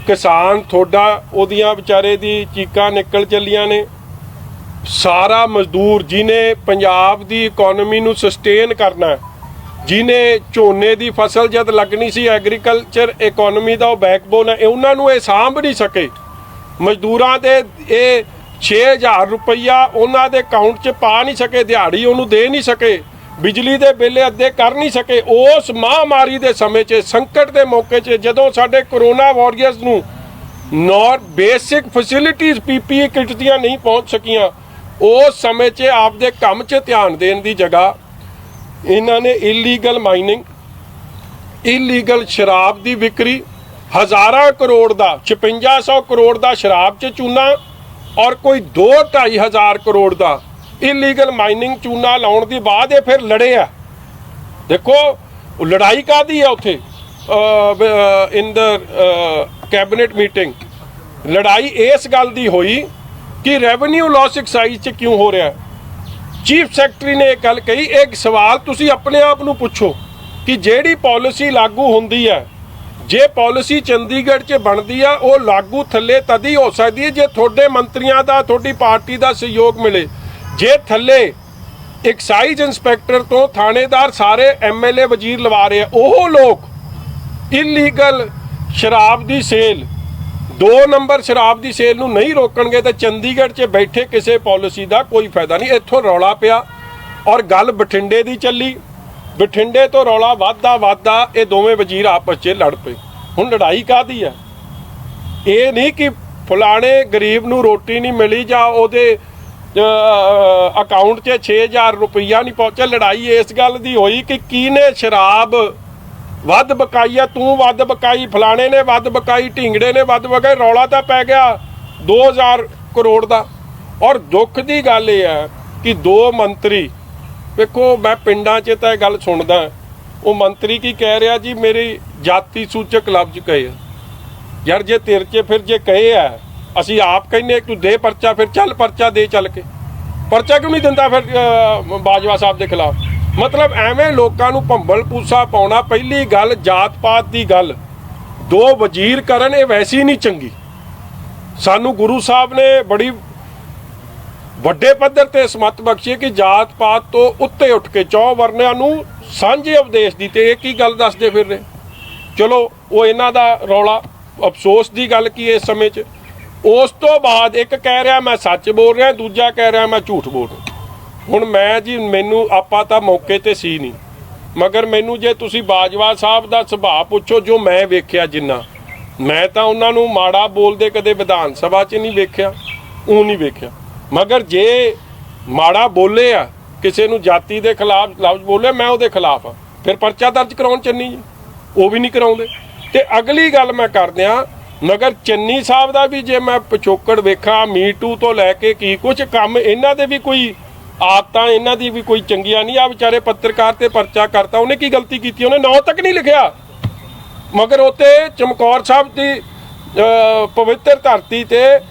ਕਿਸਾਨ ਤੁਹਾਡਾ ਉਹਦੀਆਂ ਵਿਚਾਰੇ ਦੀ ਚੀਕਾਂ ਨਿਕਲ ਚੱਲੀਆਂ ਨੇ, ਸਾਰਾ ਮਜ਼ਦੂਰ ਜਿਹਨੇ ਪੰਜਾਬ ਦੀ ਇਕਨੋਮੀ ਨੂੰ ਸਸਟੇਨ ਕਰਨਾ, ਜਿਹਨੇ ਝੋਨੇ ਦੀ ਫਸਲ ਜਦ ਲੱਗਣੀ ਸੀ, ਐਗਰੀਕਲਚਰ ਇਕਨੋਮੀ ਦਾ ਉਹ ਬੈਕਬੋਨ ਹੈ, ਉਹਨਾਂ ਨੂੰ ਇਹ ਸਾਂਭ ਨਹੀਂ ਸਕੇ। ਮਜ਼ਦੂਰਾਂ ਦੇ ਇਹ 6000 ਰੁਪਈਆ ਉਹਨਾਂ ਦੇ ਅਕਾਊਂਟ 'ਚ ਪਾ ਨਹੀਂ ਸਕੇ, ਦਿਹਾੜੀ ਉਹਨੂੰ ਦੇ ਨਹੀਂ ਸਕੇ, ਬਿਜਲੀ ਦੇ ਬਿੱਲ ਅੱਧੇ ਕਰ ਨਹੀਂ ਸਕੇ। ਉਸ ਮਹਾਮਾਰੀ ਦੇ ਸਮੇਂ 'ਚ, ਸੰਕਟ ਦੇ ਮੌਕੇ 'ਚ, ਜਦੋਂ ਸਾਡੇ ਕਰੋਨਾ ਵਾਰੀਅਰਸ ਨੂੰ ਬੇਸਿਕ ਫੈਸਿਲਿਟੀਜ਼ PPE ਕਿੱਟ ਦੀਆਂ ਨਹੀਂ ਪਹੁੰਚ ਸਕੀਆਂ, ਉਸ ਸਮੇਂ 'ਚ ਆਪਦੇ ਕੰਮ 'ਚ ਧਿਆਨ ਦੇਣ ਦੀ ਜਗ੍ਹਾ ਇਹਨਾਂ ਨੇ ਇਲੀਗਲ ਮਾਈਨਿੰਗ, ਇਲੀਗਲ ਸ਼ਰਾਬ ਦੀ ਵਿਕਰੀ, ਹਜ਼ਾਰਾਂ ਕਰੋੜ ਦਾ 5600 ਕਰੋੜ ਦਾ ਸ਼ਰਾਬ 'ਚ ਚੂਨਾ, ਔਰ ਕੋਈ 2-2.5 ਹਜ਼ਾਰ ਕਰੋੜ ਦਾ ਇਲੀਗਲ ਮਾਈਨਿੰਗ ਚੂਨਾ ਲਾਉਣ ਦੀ ਬਾਅਦ ਇਹ ਫਿਰ ਲੜੇ ਆ। ਦੇਖੋ ਲੜਾਈ ਕਾਹਦੀ ਹੈ ਉੱਥੇ ਇਨ ਦ ਕੈਬਨਿਟ ਮੀਟਿੰਗ? ਲੜਾਈ ਇਸ ਗੱਲ ਦੀ ਹੋਈ ਕਿ ਰੈਵਨਿਊ ਲਾਸ ਐਕਸਾਈਜ਼ 'ਚ ਕਿਉਂ ਹੋ ਰਿਹਾ। ਚੀਫ ਸੈਕਟਰੀ ਨੇ ਇਹ ਗੱਲ ਕਹੀ। ਇੱਕ ਸਵਾਲ ਤੁਸੀਂ ਆਪਣੇ ਆਪ ਨੂੰ ਪੁੱਛੋ ਕਿ ਜਿਹੜੀ ਪਾਲਿਸੀ ਲਾਗੂ ਹੁੰਦੀ ਹੈ, ਜੇ ਪਾਲਿਸੀ ਚੰਡੀਗੜ੍ਹ 'ਚ ਬਣਦੀ ਆ, ਉਹ ਲਾਗੂ ਥੱਲੇ ਤਦ ਹੀ ਹੋ ਸਕਦੀ ਹੈ ਜੇ ਤੁਹਾਡੇ ਮੰਤਰੀਆਂ ਦਾ, ਤੁਹਾਡੀ ਪਾਰਟੀ ਦਾ ਸਹਿਯੋਗ ਮਿਲੇ। ਜੇ ਥੱਲੇ ਐਕਸਾਈਜ਼ ਇੰਸਪੈਕਟਰ ਤੋਂ ਥਾਣੇਦਾਰ ਸਾਰੇ MLA ਵਜ਼ੀਰ ਲਵਾ ਰਹੇ ਆ, ਉਹ ਲੋਕ ਇਲੀਗਲ ਸ਼ਰਾਬ ਦੀ ਸੇਲ, 2 ਨੰਬਰ ਸ਼ਰਾਬ ਦੀ ਸੇਲ ਨੂੰ ਨਹੀਂ ਰੋਕਣਗੇ ਤਾਂ ਚੰਡੀਗੜ੍ਹ 'ਚ ਬੈਠੇ ਕਿਸੇ ਪਾਲਿਸੀ ਦਾ ਕੋਈ ਫਾਇਦਾ ਨਹੀਂ। ਇੱਥੋਂ ਰੌਲਾ ਪਿਆ ਔਰ ਗੱਲ ਬਠਿੰਡੇ ਦੀ ਚੱਲੀ। ਬਠਿੰਡੇ ਤੋਂ ਰੌਲਾ ਵੱਧਦਾ ਇਹ ਦੋਵੇਂ ਵਜ਼ੀਰ ਆਪਸ 'ਚ ਲੜ ਪਏ। ਹੁਣ ਲੜਾਈ ਕਾਹਦੀ ਆ? ਇਹ ਨਹੀਂ ਕਿ ਫਲਾਣੇ ਗਰੀਬ ਨੂੰ ਰੋਟੀ ਨਹੀਂ ਮਿਲੀ ਜਾਂ ਉਹਦੇ ਅਕਾਊਂਟ 'ਚ 6000 ਰੁਪਈਆ ਨਹੀਂ ਪਹੁੰਚਿਆ। ਲੜਾਈ ਇਸ ਗੱਲ ਦੀ ਹੋਈ ਕਿ ਕਿਹਨੇ ਸ਼ਰਾਬ ਵੱਧ ਬਕਾਈ ਆ, ਤੂੰ ਵੱਧ ਬਕਾਈ, ਫਲਾਣੇ ਨੇ ਵੱਧ ਬਕਾਈ, ਢਿੰਗੜੇ ਨੇ ਵੱਧ ਬਕਾਈ। ਰੌਲਾ ਤਾਂ ਪੈ ਗਿਆ 2000 ਕਰੋੜ ਦਾ। ਔਰ ਦੁੱਖ ਦੀ ਗੱਲ ਇਹ ਹੈ ਕਿ 2 ਮੰਤਰੀ, ਵੇਖੋ ਮੈਂ ਪਿੰਡਾਂ 'ਚ ਤਾਂ ਇਹ ਗੱਲ ਸੁਣਦਾ, ਉਹ ਮੰਤਰੀ ਕੀ ਕਹਿ ਰਿਹਾ ਜੀ, ਮੇਰੀ ਜਾਤੀ ਸੂਚਕ ਲਫ਼ਜ਼ ਕਹੇ। ਯਾਰ ਜੇ ਤੇਰੇ 'ਚ ਫਿਰ ਜੇ ਕਹੇ ਆ, ਅਸੀਂ ਆਪ ਕਹਿੰਦੇ ਤੂੰ ਦੇ ਪਰਚਾ, ਫਿਰ ਚੱਲ ਪਰਚਾ ਦੇ, ਚੱਲ ਕੇ ਪਰਚਾ ਕਿਉਂ ਨਹੀਂ ਦਿੰਦਾ ਫਿਰ ਬਾਜਵਾ ਸਾਹਿਬ ਦੇ ਖਿਲਾਫ? ਮਤਲਬ ਐਵੇਂ ਲੋਕਾਂ ਨੂੰ ਭੰਬਲ ਪੂਸਾ ਪਾਉਣਾ। ਪਹਿਲੀ ਗੱਲ ਜਾਤ ਪਾਤ ਦੀ ਗੱਲ 2 ਵਜ਼ੀਰ ਕਰਨ, ਇਹ ਵੈਸੀ ਨਹੀਂ ਚੰਗੀ। ਸਾਨੂੰ ਗੁਰੂ ਸਾਹਿਬ ਨੇ ਬੜੀ ਵੱਡੇ ਪੱਧਰ ਤੇ ਸਮਤ ਬਖਸ਼ੀ ਕਿ ਜਾਤ ਪਾਤ ਤੋਂ ਉੱਤੇ ਉੱਠ ਕੇ 4 ਵਰਨਿਆਂ ਨੂੰ ਸਾਂਝੇ ਉਪਦੇਸ਼ ਦੀ, ਤੇ ਇਹ ਕੀ ਗੱਲ ਦੱਸਦੇ ਫਿਰ ਰਹੇ। ਚਲੋ ਉਹ ਇਹਨਾਂ ਦਾ ਰੌਲਾ। ਅਫਸੋਸ ਦੀ ਗੱਲ ਕੀ ਇਸ ਸਮੇਂ 'ਚ, ਉਸ ਤੋਂ ਬਾਅਦ ਇੱਕ ਕਹਿ ਰਿਹਾ ਮੈਂ ਸੱਚ ਬੋਲ ਰਿਹਾ, ਦੂਜਾ ਕਹਿ ਰਿਹਾ ਮੈਂ ਝੂਠ ਬੋਲ ਰਿਹਾ। ਹੁਣ ਮੈਂ ਜੀ, ਮੈਨੂੰ ਆਪਾਂ ਤਾਂ ਮੌਕੇ ਤੇ ਸੀ ਨਹੀਂ, ਮਗਰ ਮੈਨੂੰ ਜੇ ਤੁਸੀਂ ਬਾਜਵਾ ਸਾਹਿਬ ਦਾ ਸੁਭਾਅ ਪੁੱਛੋ, ਜੋ ਮੈਂ ਵੇਖਿਆ, ਜਿੰਨਾ ਮੈਂ ਤਾਂ ਉਹਨਾਂ ਨੂੰ ਮਾੜਾ ਬੋਲਦੇ ਕਦੇ ਵਿਧਾਨ ਸਭਾ 'ਚ ਨਹੀਂ ਵੇਖਿਆ, ਉਹ ਨਹੀਂ ਵੇਖਿਆ। ਮਗਰ ਜੇ ਮਾੜਾ ਬੋਲੇ ਆ, ਕਿਸੇ ਨੂੰ ਜਾਤੀ ਦੇ ਖਿਲਾਫ ਲਫ਼ਜ਼ ਬੋਲੇ, ਮੈਂ ਉਹਦੇ ਖਿਲਾਫ ਆ, ਫਿਰ ਪਰਚਾ ਦਰਜ ਕਰਾਉਣ ਚੰਨੀ ਜੀ, ਉਹ ਵੀ ਨਹੀਂ ਕਰਾਉਂਦੇ। ਤੇ ਅਗਲੀ ਗੱਲ ਮੈਂ ਕਰਦਿਆਂ, ਮਗਰ ਚੰਨੀ ਸਾਹਿਬ ਦਾ ਵੀ ਜੇ ਮੈਂ ਪਿਛੋਕੜ ਵੇਖਾਂ, ਮੀਟੂ ਤੋਂ ਲੈ ਕੇ ਕੀ ਕੁਝ ਕੰਮ, ਇਹਨਾਂ ਦੇ ਵੀ ਕੋਈ ਆਦਤਾਂ ਇਹਨਾਂ ਦੀ ਵੀ ਕੋਈ ਚੰਗੀਆਂ ਨਹੀਂ। ਆ ਵਿਚਾਰੇ ਪੱਤਰਕਾਰ ਤੇ ਪਰਚਾ ਕਰਤਾ, ਉਹਨੇ ਕੀ ਗਲਤੀ ਕੀਤੀ? ਉਹਨੇ ਨਾਂ ਤੱਕ ਨਹੀਂ ਲਿਖਿਆ। ਮਗਰ ਉੱਤੇ ਚਮਕੌਰ ਸਾਹਿਬ ਦੀ ਪਵਿੱਤਰ ਧਰਤੀ ਤੇ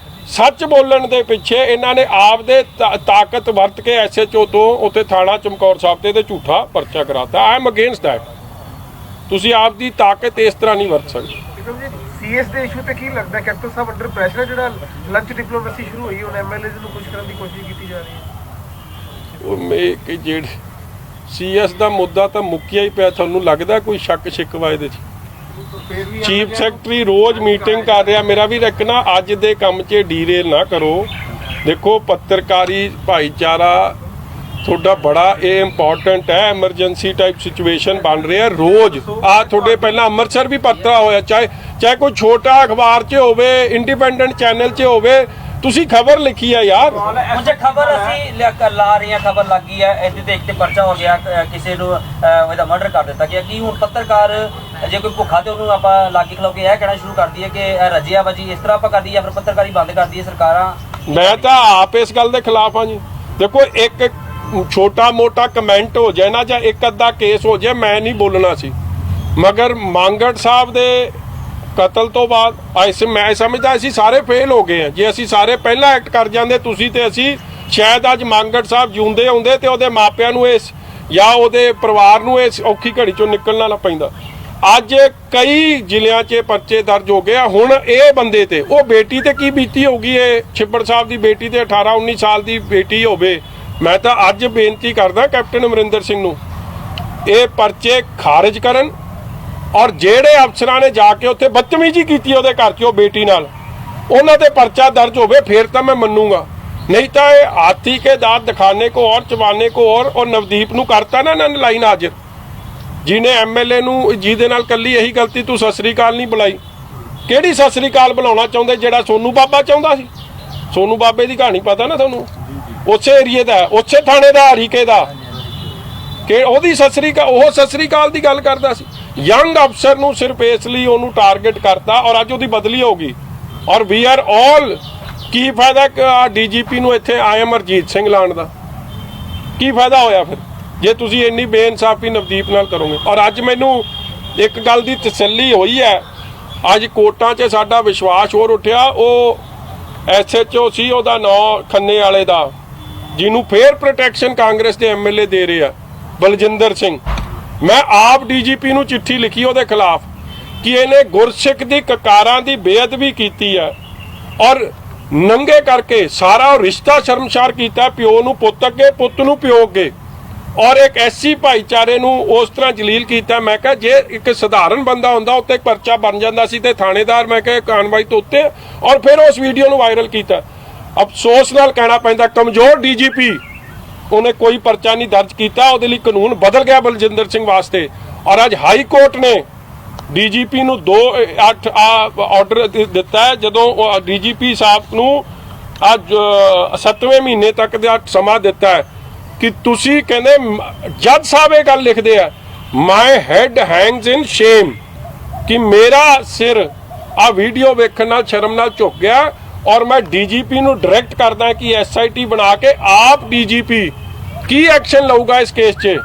ਸੱਚ ਬੋਲਣ ਦੇ ਪਿੱਛੇ ਇਹਨਾਂ ਨੇ ਆਪਦੇ ਤਾਕਤ ਵਰਤ ਕੇ SHO ਤੋਂ ਉੱਥੇ ਥਾਣਾ ਚਮਕੌਰ ਸਾਹਿਬ ਤੇ ਝੂਠਾ ਪਰਚਾ ਕਰਾਤਾ। I am against that. ਤੁਸੀਂ ਆਪਦੀ ਤਾਕਤ ਇਸ ਤਰ੍ਹਾਂ ਨਹੀਂ ਵਰਤ ਸਕਦੇ। ਸੀਐਸ ਦੇ ਇਸ਼ੂ ਤੇ ਕੀ ਲੱਗਦਾ ਕੈਪਟਨ ਸਾਹਿਬ ਅੰਡਰ ਪ੍ਰੈਸ਼ਰ, ਜਿਹੜਾ ਲੰਚ ਡਿਪਲੋਮੇਸੀ ਸ਼ੁਰੂ ਹੋਈ, ਹੁਣ MLAs ਨੂੰ ਖੁਸ਼ ਕਰਨ ਦੀ ਕੋਸ਼ਿਸ਼ ਕੀਤੀ ਜਾ ਰਹੀ ਹੈ? ਉਹ ਜਿਹੜੇ CS ਦਾ ਮੁੱਦਾ ਤਾਂ ਮੁੱਕਿਆ ਹੀ ਪਿਆ। ਤੁਹਾਨੂੰ ਲੱਗਦਾ ਕੋਈ ਸ਼ੱਕ ਸ਼ਿਕਵਾ ਇਹਦੇ 'ਚ? ਚੀਫ ਸੈਕਟਰੀ ਰੋਜ਼ ਮੀਟਿੰਗ ਕਰ ਰਿਹਾ। ਮੇਰਾ ਵੀ ਰੱਖਣਾ, ਅੱਜ ਦੇ ਕੰਮ 'ਚ ਡੀਰੇਲ ਨਾ ਕਰੋ। ਦੇਖੋ ਪੱਤਰਕਾਰੀ ਭਾਈਚਾਰਾ ਤੁਹਾਡਾ ਬੜਾ ਇਹ ਇੰਪੋਰਟੈਂਟ ਹੈ। ਐਮਰਜੈਂਸੀ ਟਾਈਪ ਸਿਚੁਏਸ਼ਨ ਬਣ ਰਿਹਾ ਰੋਜ਼। ਆ ਤੁਹਾਡੇ ਪਹਿਲਾਂ ਅੰਮ੍ਰਿਤਸਰ ਵੀ ਪੱਤਰਾ ਹੋਇਆ, ਚਾਹੇ ਕੋਈ ਛੋਟਾ ਅਖਬਾਰ 'ਚ ਹੋਵੇ, ਇੰਡੀਪੈਂਡੈਂਟ ਚੈਨਲ 'ਚ ਹੋਵੇ, ਤੁਸੀਂ ਖਬਰ ਲਿਖੀ ਹੈ ਯਾਰ। ਮੁਝੇ ਖਬਰ ਅਸੀਂ ਲਾ ਰਹੀ ਹਾਂ, ਖਬਰ ਲੱਗ ਗਈ ਹੈ, ਇਹਦੇ ਤੇ ਇੱਕ ਤੇ ਪਰਚਾ ਹੋ ਗਿਆ, ਕਿਸੇ ਨੂੰ ਉਹਦਾ ਮਰਡਰ ਕਰ ਦਿੱਤਾ ਗਿਆ। ਕੀ ਹੁਣ ਪੱਤਰਕਾਰ ਜੇ ਕੋਈ ਭੁੱਖਾ ਤੇ ਉਹਨੂੰ ਆਪਾਂ ਲਾਗੇ ਖਲੋ ਕੇ ਇਹ ਕਹਿਣਾ ਸ਼ੁਰੂ ਕਰ ਦਈਏ ਕਿ ਰੱਜਿਆ ਬਾਜੀ ਇਸ ਤਰ੍ਹਾਂ ਆਪਾਂ ਕਰ ਦਈਏ, ਫਿਰ ਪੱਤਰਕਾਰੀ ਬੰਦ ਕਰ ਦਈਏ ਸਰਕਾਰਾਂ? ਮੈਂ ਤਾਂ ਆਪ ਇਸ ਗੱਲ ਦੇ ਖਿਲਾਫ ਹਾਂ ਜੀ। ਦੇਖੋ ਇੱਕ ਛੋਟਾ ਮੋਟਾ ਕਮੈਂਟ ਹੋ ਜਾਏ ਨਾ, ਜਾਂ ਇੱਕ ਅੱਧਾ ਕੇਸ ਹੋ ਜਾਏ, ਮੈਂ ਨਹੀਂ ਬੋਲਣਾ ਸੀ। ਮਗਰ ਮੰਗੜ ਸਾਹਿਬ ਦੇ ਕਤਲ ਤੋਂ ਬਾਅਦ ਮੈਂ ਸਮਝਦਾ ਅਸੀਂ ਸਾਰੇ ਫੇਲ ਹੋ ਗਏ ਹਾਂ। ਜੇ ਅਸੀਂ ਸਾਰੇ ਪਹਿਲਾਂ ਐਕਟ ਕਰ ਜਾਂਦੇ, ਤੁਸੀਂ ਤੇ ਅਸੀਂ, ਸ਼ਾਇਦ ਅੱਜ ਮੰਗੜ ਸਾਹਿਬ ਜਿਉਂਦੇ ਹੁੰਦੇ ਤੇ ਉਹਦੇ ਮਾਪਿਆਂ ਨੂੰ ਇਸ ਜਾਂ ਉਹਦੇ ਪਰਿਵਾਰ ਨੂੰ ਇਸ ਔਖੀ ਘੜੀ ਚੋਂ ਨਿਕਲਣਾ ਨਾ ਪੈਂਦਾ। ਅੱਜ ਕਈ ਜ਼ਿਲ੍ਹਿਆਂ 'ਚ ਪਰਚੇ ਦਰਜ ਹੋ ਗਏ। ਹੁਣ ਇਹ ਬੰਦੇ ਤੇ, ਉਹ ਬੇਟੀ ਤੇ ਕੀ ਬੀਤੀ ਹੋਊਗੀ? ਇਹ ਛਿੱਬੜ ਸਾਹਿਬ ਦੀ ਬੇਟੀ ਤੇ 18-19 ਸਾਲ ਦੀ ਬੇਟੀ ਹੋਵੇ। ਮੈਂ ਤਾਂ ਅੱਜ ਬੇਨਤੀ ਕਰਦਾ ਕੈਪਟਨ ਅਮਰਿੰਦਰ ਸਿੰਘ ਨੂੰ, ਇਹ ਪਰਚੇ ਖਾਰਿਜ ਕਰਨ, ਔਰ ਜਿਹੜੇ ਅਫਸਰਾਂ ਨੇ ਜਾ ਕੇ ਉੱਥੇ ਬਦਤਮੀਜ਼ੀ ਕੀਤੀ ਉਹਦੇ ਘਰ 'ਚ ਉਹ ਬੇਟੀ ਨਾਲ, ਉਹਨਾਂ ਤੇ ਪਰਚਾ ਦਰਜ ਹੋਵੇ, ਫਿਰ ਤਾਂ ਮੈਂ ਮੰਨੂਗਾ। ਨਹੀਂ ਤਾਂ ਇਹ ਹਾਥੀ ਕੇ ਦਾंत ਦਿਖਾਣੇ ਕੋ ਔਰ ਚਬਾਣੇ ਕੋ ਔਰ ਨਵਦੀਪ ਨੂੰ ਕਰਤਾ ਨਾ ਇਹਨਾਂ ਨੇ ਲਾਈਨ ਹਾਜ਼ਰ, ਜਿਹਨੇ MLA ਨੂੰ, ਜਿਹਦੇ ਨਾਲ ਕੱਲੀ ਇਹੀ ਗਲਤੀ, ਤੂੰ ਸਤਿ ਸ੍ਰੀ ਅਕਾਲ ਨਹੀਂ ਬੁਲਾਈ। ਕਿਹੜੀ ਸਤਿ ਸ੍ਰੀ ਅਕਾਲ ਬੁਲਾਉਣਾ ਚਾਹੁੰਦੇ? ਜਿਹੜਾ ਸੋਨੂ ਬਾਬਾ ਚਾਹੁੰਦਾ ਸੀ। ਸੋਨੂ ਬਾਬੇ ਦੀ ਕਹਾਣੀ ਪਤਾ ਨਾ ਤੁਹਾਨੂੰ? ਉਸੇ ਏਰੀਏ ਦਾ, ਉਸੇ ਥਾਣੇ ਦਾ, ਹਰੀਕੇ ਦਾ, ਕਿ ਉਹਦੀ ਸਤਿ ਸ੍ਰੀ ਅਕਾਲ, ਉਹ ਸਤਿ ਸ੍ਰੀ ਅਕਾਲ ਦੀ ਗੱਲ ਕਰਦਾ ਸੀ। ਯੰਗ ਅਫਸਰ ਨੂੰ ਸਿਰਫ ਇਸ ਲਈ ਉਹਨੂੰ ਟਾਰਗੇਟ ਕਰਤਾ, ਔਰ ਅੱਜ ਉਹਦੀ ਬਦਲੀ ਹੋ ਗਈ। ਔਰ ਵੀ ਆਰ ਆਲ, ਕੀ ਫਾਇਦਾ DGP ਨੂੰ ਇੱਥੇ ਅਮਰਜੀਤ ਸਿੰਘ ਲਾਉਣ ਦਾ? ਕੀ ਫਾਇਦਾ ਹੋਇਆ ਫਿਰ ਜੇ ਤੁਸੀਂ ਇੰਨੀ ਬੇਇਨਸਾਫੀ ਨਵਦੀਪ ਨਾਲ ਕਰੋਗੇ? ਔਰ ਅੱਜ ਮੈਨੂੰ ਇੱਕ ਗੱਲ ਦੀ ਤਸੱਲੀ ਹੋਈ ਹੈ, ਅੱਜ ਕੋਰਟਾਂ 'ਚ ਸਾਡਾ ਵਿਸ਼ਵਾਸ ਹੋਰ ਉੱਠਿਆ। ਉਹ SHO ਸੀ, ਉਹਦਾ ਨਾਂ ਖੰਨੇ ਵਾਲੇ ਦਾ, ਜਿਹਨੂੰ ਫੇਰ ਪ੍ਰੋਟੈਕਸ਼ਨ ਕਾਂਗਰਸ ਦੇ MLA ਦੇ ਰਹੇ ਆ, ਬਲਜਿੰਦਰ ਸਿੰਘ। ਮੈਂ ਆਪ DGP ਨੂੰ ਚਿੱਠੀ ਲਿਖੀ ਉਹਦੇ ਖਿਲਾਫ ਕਿ ਇਹਨੇ ਗੁਰਸਿੱਖ ਦੀ ਕਕਾਰਾਂ ਦੀ ਬੇਅਦਬੀ ਕੀਤੀ ਹੈ, ਔਰ ਨੰਗੇ ਕਰਕੇ ਸਾਰਾ ਰਿਸ਼ਤਾ ਸ਼ਰਮਸ਼ਾਰ ਕੀਤਾ, ਪਿਓ ਨੂੰ ਪੁੱਤ ਅੱਗੇ, ਪੁੱਤ ਨੂੰ ਪਿਓ ਅੱਗੇ, ਔਰ ਇੱਕ SC ਭਾਈਚਾਰੇ ਨੂੰ ਉਸ ਤਰ੍ਹਾਂ ਜਲੀਲ ਕੀਤਾ। ਮੈਂ ਕਿਹਾ ਜੇ ਇੱਕ ਸਧਾਰਨ ਬੰਦਾ ਹੁੰਦਾ ਉੱਤੇ ਪਰਚਾ ਬਣ ਜਾਂਦਾ ਸੀ, ਤੇ ਥਾਣੇਦਾਰ ਮੈਂ ਕਿਹਾ ਕਾਰਵਾਈ ਤੋਂ ਉੱਤੇ, ਔਰ ਫਿਰ ਉਸ ਵੀਡੀਓ ਨੂੰ ਵਾਇਰਲ ਕੀਤਾ। ਅਫਸੋਸ ਨਾਲ ਕਹਿਣਾ ਪੈਂਦਾ ਕਮਜ਼ੋਰ DGP, ਉਹਨੇ ਕੋਈ ਪਰਚਾ ਨਹੀਂ ਦਰਜ ਕੀਤਾ। ਉਹਦੇ ਲਈ ਕਾਨੂੰਨ ਬਦਲ ਗਿਆ ਬਲਜਿੰਦਰ ਸਿੰਘ ਵਾਸਤੇ। ਔਰ ਅੱਜ ਹਾਈ ਕੋਰਟ ਨੇ ਡੀਜੀਪੀ ਨੂੰ 2/8 ਆਰਡਰ ਦਿੱਤਾ ਹੈ। ਜਦੋਂ ਡੀਜੀਪੀ ਸਾਹਿਬ ਨੂੰ ਅੱਜ 7ਵੇਂ ਮਹੀਨੇ ਤੱਕ ਦਾ ਸਮਾਂ ਦਿੱਤਾ ਹੈ ਕਿ ਤੁਸੀਂ ਕਹਿੰਦੇ ਜੱਜ ਸਾਹਿਬ ਇਹ ਗੱਲ ਲਿਖਦੇ ਆ, ਮਾਈ ਹੈਡ ਹੈਂਗਸ ਇਨ ਸ਼ੇਮ, ਕਿ ਮੇਰਾ ਸਿਰ ਆ ਵੀਡੀਓ ਵੇਖਣ ਨਾਲ ਸ਼ਰਮ ਨਾਲ ਝੁਕ ਗਿਆ ਔਰ ਮੈਂ ਡੀਜੀਪੀ ਨੂੰ ਡਾਇਰੈਕਟ ਕਰਦਾ ਕਿ ਐਸਆਈਟੀ ਬਣਾ ਕੇ ਆਪ ਡੀਜੀਪੀ ਕੀ ਐਕਸ਼ਨ ਲਊਗਾ ਇਸ ਕੇਸ 'ਚ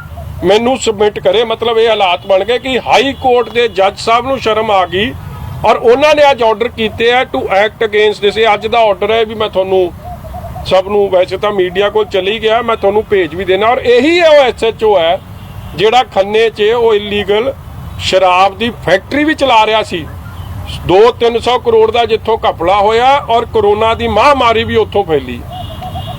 ਮੈਨੂੰ ਸਬਮਿਟ ਕਰੇ। ਮਤਲਬ ਇਹ ਹਾਲਾਤ ਬਣ ਗਏ ਕਿ ਹਾਈ ਕੋਰਟ ਦੇ ਜੱਜ ਸਾਹਿਬ ਨੂੰ ਸ਼ਰਮ ਆ ਗਈ ਔਰ ਉਹਨਾਂ ਨੇ ਅੱਜ ਆਰਡਰ ਕੀਤੇ ਆ ਟੂ ਐਕਟ ਅਗੇਂਸਟ ਦਿਸ। ਅੱਜ ਦਾ ਆਰਡਰ ਹੈ ਵੀ ਮੈਂ ਤੁਹਾਨੂੰ ਸਭ ਨੂੰ, ਵੈਸੇ ਤਾਂ ਮੀਡੀਆ ਕੋਲ ਚਲੀ ਗਿਆ, ਮੈਂ ਤੁਹਾਨੂੰ ਭੇਜ ਵੀ ਦੇਣਾ। ਔਰ ਇਹੀ ਹੈ ਉਹ ਐਸਐਚਓ ਹੈ ਜਿਹੜਾ ਖੰਨੇ 'ਚ ਉਹ ਇਲੀਗਲ ਸ਼ਰਾਬ ਦੀ ਫੈਕਟਰੀ ਵੀ ਚਲਾ ਰਿਹਾ ਸੀ। 200-300 ਕਰੋੜ ਦਾ ਜਿੱਥੋਂ ਘਪਲਾ ਹੋਇਆ ਔਰ ਕਰੋਨਾ ਦੀ ਮਹਾਮਾਰੀ ਵੀ ਉੱਥੋਂ ਫੈਲੀ।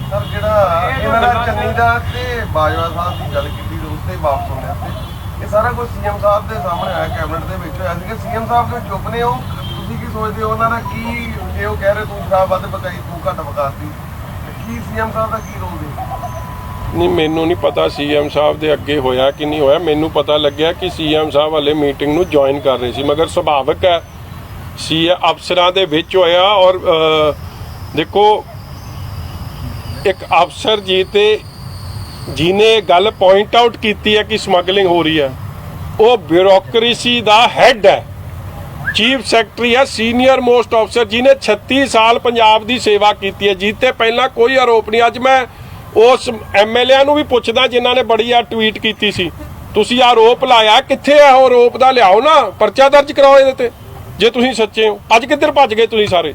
ਸਰ ਜਿਹੜਾ ਇਹਨਾਂ ਦਾ ਚੰਨੀ ਦਾ ਤੇ ਬਾਜਵਾ ਸਾਹਿਬ ਦੀ ਗੱਲ ਕੀਤੀ ਤੇ ਉੱਤੇ ਵਾਪਸ ਹੁੰਦੇ ਤੇ ਇਹ ਸਾਰਾ ਕੁਝ ਸੀਐਮ ਸਾਹਿਬ ਦੇ ਸਾਹਮਣੇ ਆਇਆ, ਕੈਬਨਿਟ ਦੇ ਵਿੱਚ ਹੋਇਆ ਸੀ ਕਿ ਸੀਐਮ ਸਾਹਿਬ ਜੋ ਚੁੱਪ ਨੇ ਉਹ ਤੁਸੀਂ ਕੀ ਸੋਚਦੇ ਹੋ ਉਹਨਾਂ ਦਾ ਕੀ, ਜੇ ਉਹ ਕਹਿ ਰਹੇ ਤੂੰ ਸ਼ਰਾਬ ਵੱਧ ਪਕਾਈ ਤੂੰ ਘੱਟ ਪਕਾਤੀ, ਕੀ ਸੀਐਮ ਸਾਹਿਬ ਦਾ ਕੀ ਰੋਲ ਦੇ? ਨਹੀਂ, ਮੈਨੂੰ ਨਹੀਂ ਪਤਾ ਸੀਐਮ ਸਾਹਿਬ ਦੇ ਅੱਗੇ ਹੋਇਆ ਕਿ ਨਹੀਂ ਹੋਇਆ। ਮੈਨੂੰ ਪਤਾ ਲੱਗਿਆ ਕਿ ਸੀਐਮ ਸਾਹਿਬ ਹਲੇ ਮੀਟਿੰਗ ਨੂੰ ਜੁਆਇਨ ਕਰ ਰਹੇ ਸੀ, ਮਗਰ ਸੁਭਾਵਿਕ ਹੈ ਸੀ ਅਫਸਰਾਂ ਦੇ ਵਿੱਚ ਹੋਇਆ। ਔਰ ਦੇਖੋ ਇੱਕ ਅਫਸਰ ਜੀ ਤੇ ਜਿਹਨੇ ਗੱਲ ਪੁਆਇੰਟ ਆਊਟ ਕੀਤੀ ਹੈ ਕਿ ਸਮਗਲਿੰਗ ਹੋ ਰਹੀ ਹੈ, ਉਹ ਬਿਊਰੋਕ੍ਰੇਸੀ ਦਾ ਹੈੱਡ ਹੈ, ਚੀਫ ਸੈਕਟਰੀ ਹੈ, ਸੀਨੀਅਰ ਮੋਸਟ ਅਫਸਰ ਜਿਹਨੇ 36 ਸਾਲ ਪੰਜਾਬ ਦੀ ਸੇਵਾ ਕੀਤੀ ਹੈ। ਜਿੱਤੇ ਪਹਿਲਾਂ ਕੋਈ ਆਰੋਪ ਨਹੀਂ। ਅੱਜ ਮੈਂ ਉਸ ਐਮਐਲਏ ਨੂੰ ਵੀ ਪੁੱਛਦਾ ਜਿਨ੍ਹਾਂ ਨੇ ਬੜੀ ਆ ਟਵੀਟ ਕੀਤੀ ਸੀ, ਤੁਸੀਂ ਆਰੋਪ ਲਾਇਆ, ਕਿੱਥੇ ਹੈ ਉਹ ਆਰੋਪ ਦਾ, ਲਿਆਓ ਨਾ, ਪਰਚਾ ਦਰਜ ਕਰਾਓ ਇਹਦੇ ਤੇ ਜੇ ਤੁਸੀਂ ਸੱਚੇ ਹੋ। ਅੱਜ ਕਿੱਧਰ ਭੱਜ ਗਏ ਤੁਸੀਂ ਸਾਰੇ?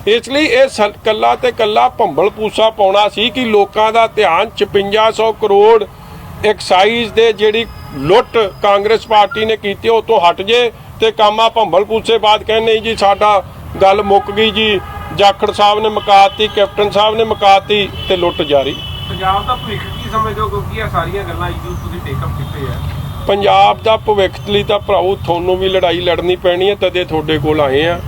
ਇਸ ਲਈ ਇਹ ਕੱਲਾ ਤੇ ਕੱਲਾ ਭੰਬਲ ਪੂਸਾ ਪਾਉਣਾ ਸੀ ਕਿ ਲੋਕਾਂ ਦਾ ਧਿਆਨ 5500 ਕਰੋੜ ਐਕਸਾਈਜ਼ ਦੇ ਜਿਹੜੀ ਲੁੱਟ ਕਾਂਗਰਸ ਪਾਰਟੀ ਨੇ ਕੀਤੀ ਉਹ ਤੋਂ ਹਟ ਜੇ ਤੇ ਕੰਮ ਆ ਭੰਬਲ ਪੂਸੇ ਬਾਅਦ ਕਹਿੰਦੇ ਜੀ ਸਾਡਾ ਗੱਲ ਮੁੱਕ ਗਈ ਜੀ, ਜਾਖੜ ਸਾਹਿਬ ਨੇ ਮੁਕਾਤੀ, ਕੈਪਟਨ ਸਾਹਿਬ ਨੇ ਮੁਕਾਤੀ ਤੇ ਲੁੱਟ ਜਾਰੀ। ਪੰਜਾਬ ਦਾ ਭਵਿੱਖ ਕੀ ਸਮਝਦੇ ਹੋ, ਕਿਉਂਕਿ ਇਹ ਸਾਰੀਆਂ ਗੱਲਾਂ ਜੋ ਤੁਸੀਂ ਟੇਕਅਪ ਕੀਤੇ ਆ? ਪੰਜਾਬ ਦਾ ਭਵਿੱਖ ਲਈ ਤਾਂ ਭਰਾਓ ਤੁਹਾਨੂੰ ਵੀ ਲੜਾਈ ਲੜਨੀ ਪੈਣੀ ਹੈ, ਤਦੇ ਤੁਹਾਡੇ ਕੋਲ ਆਏ ਆ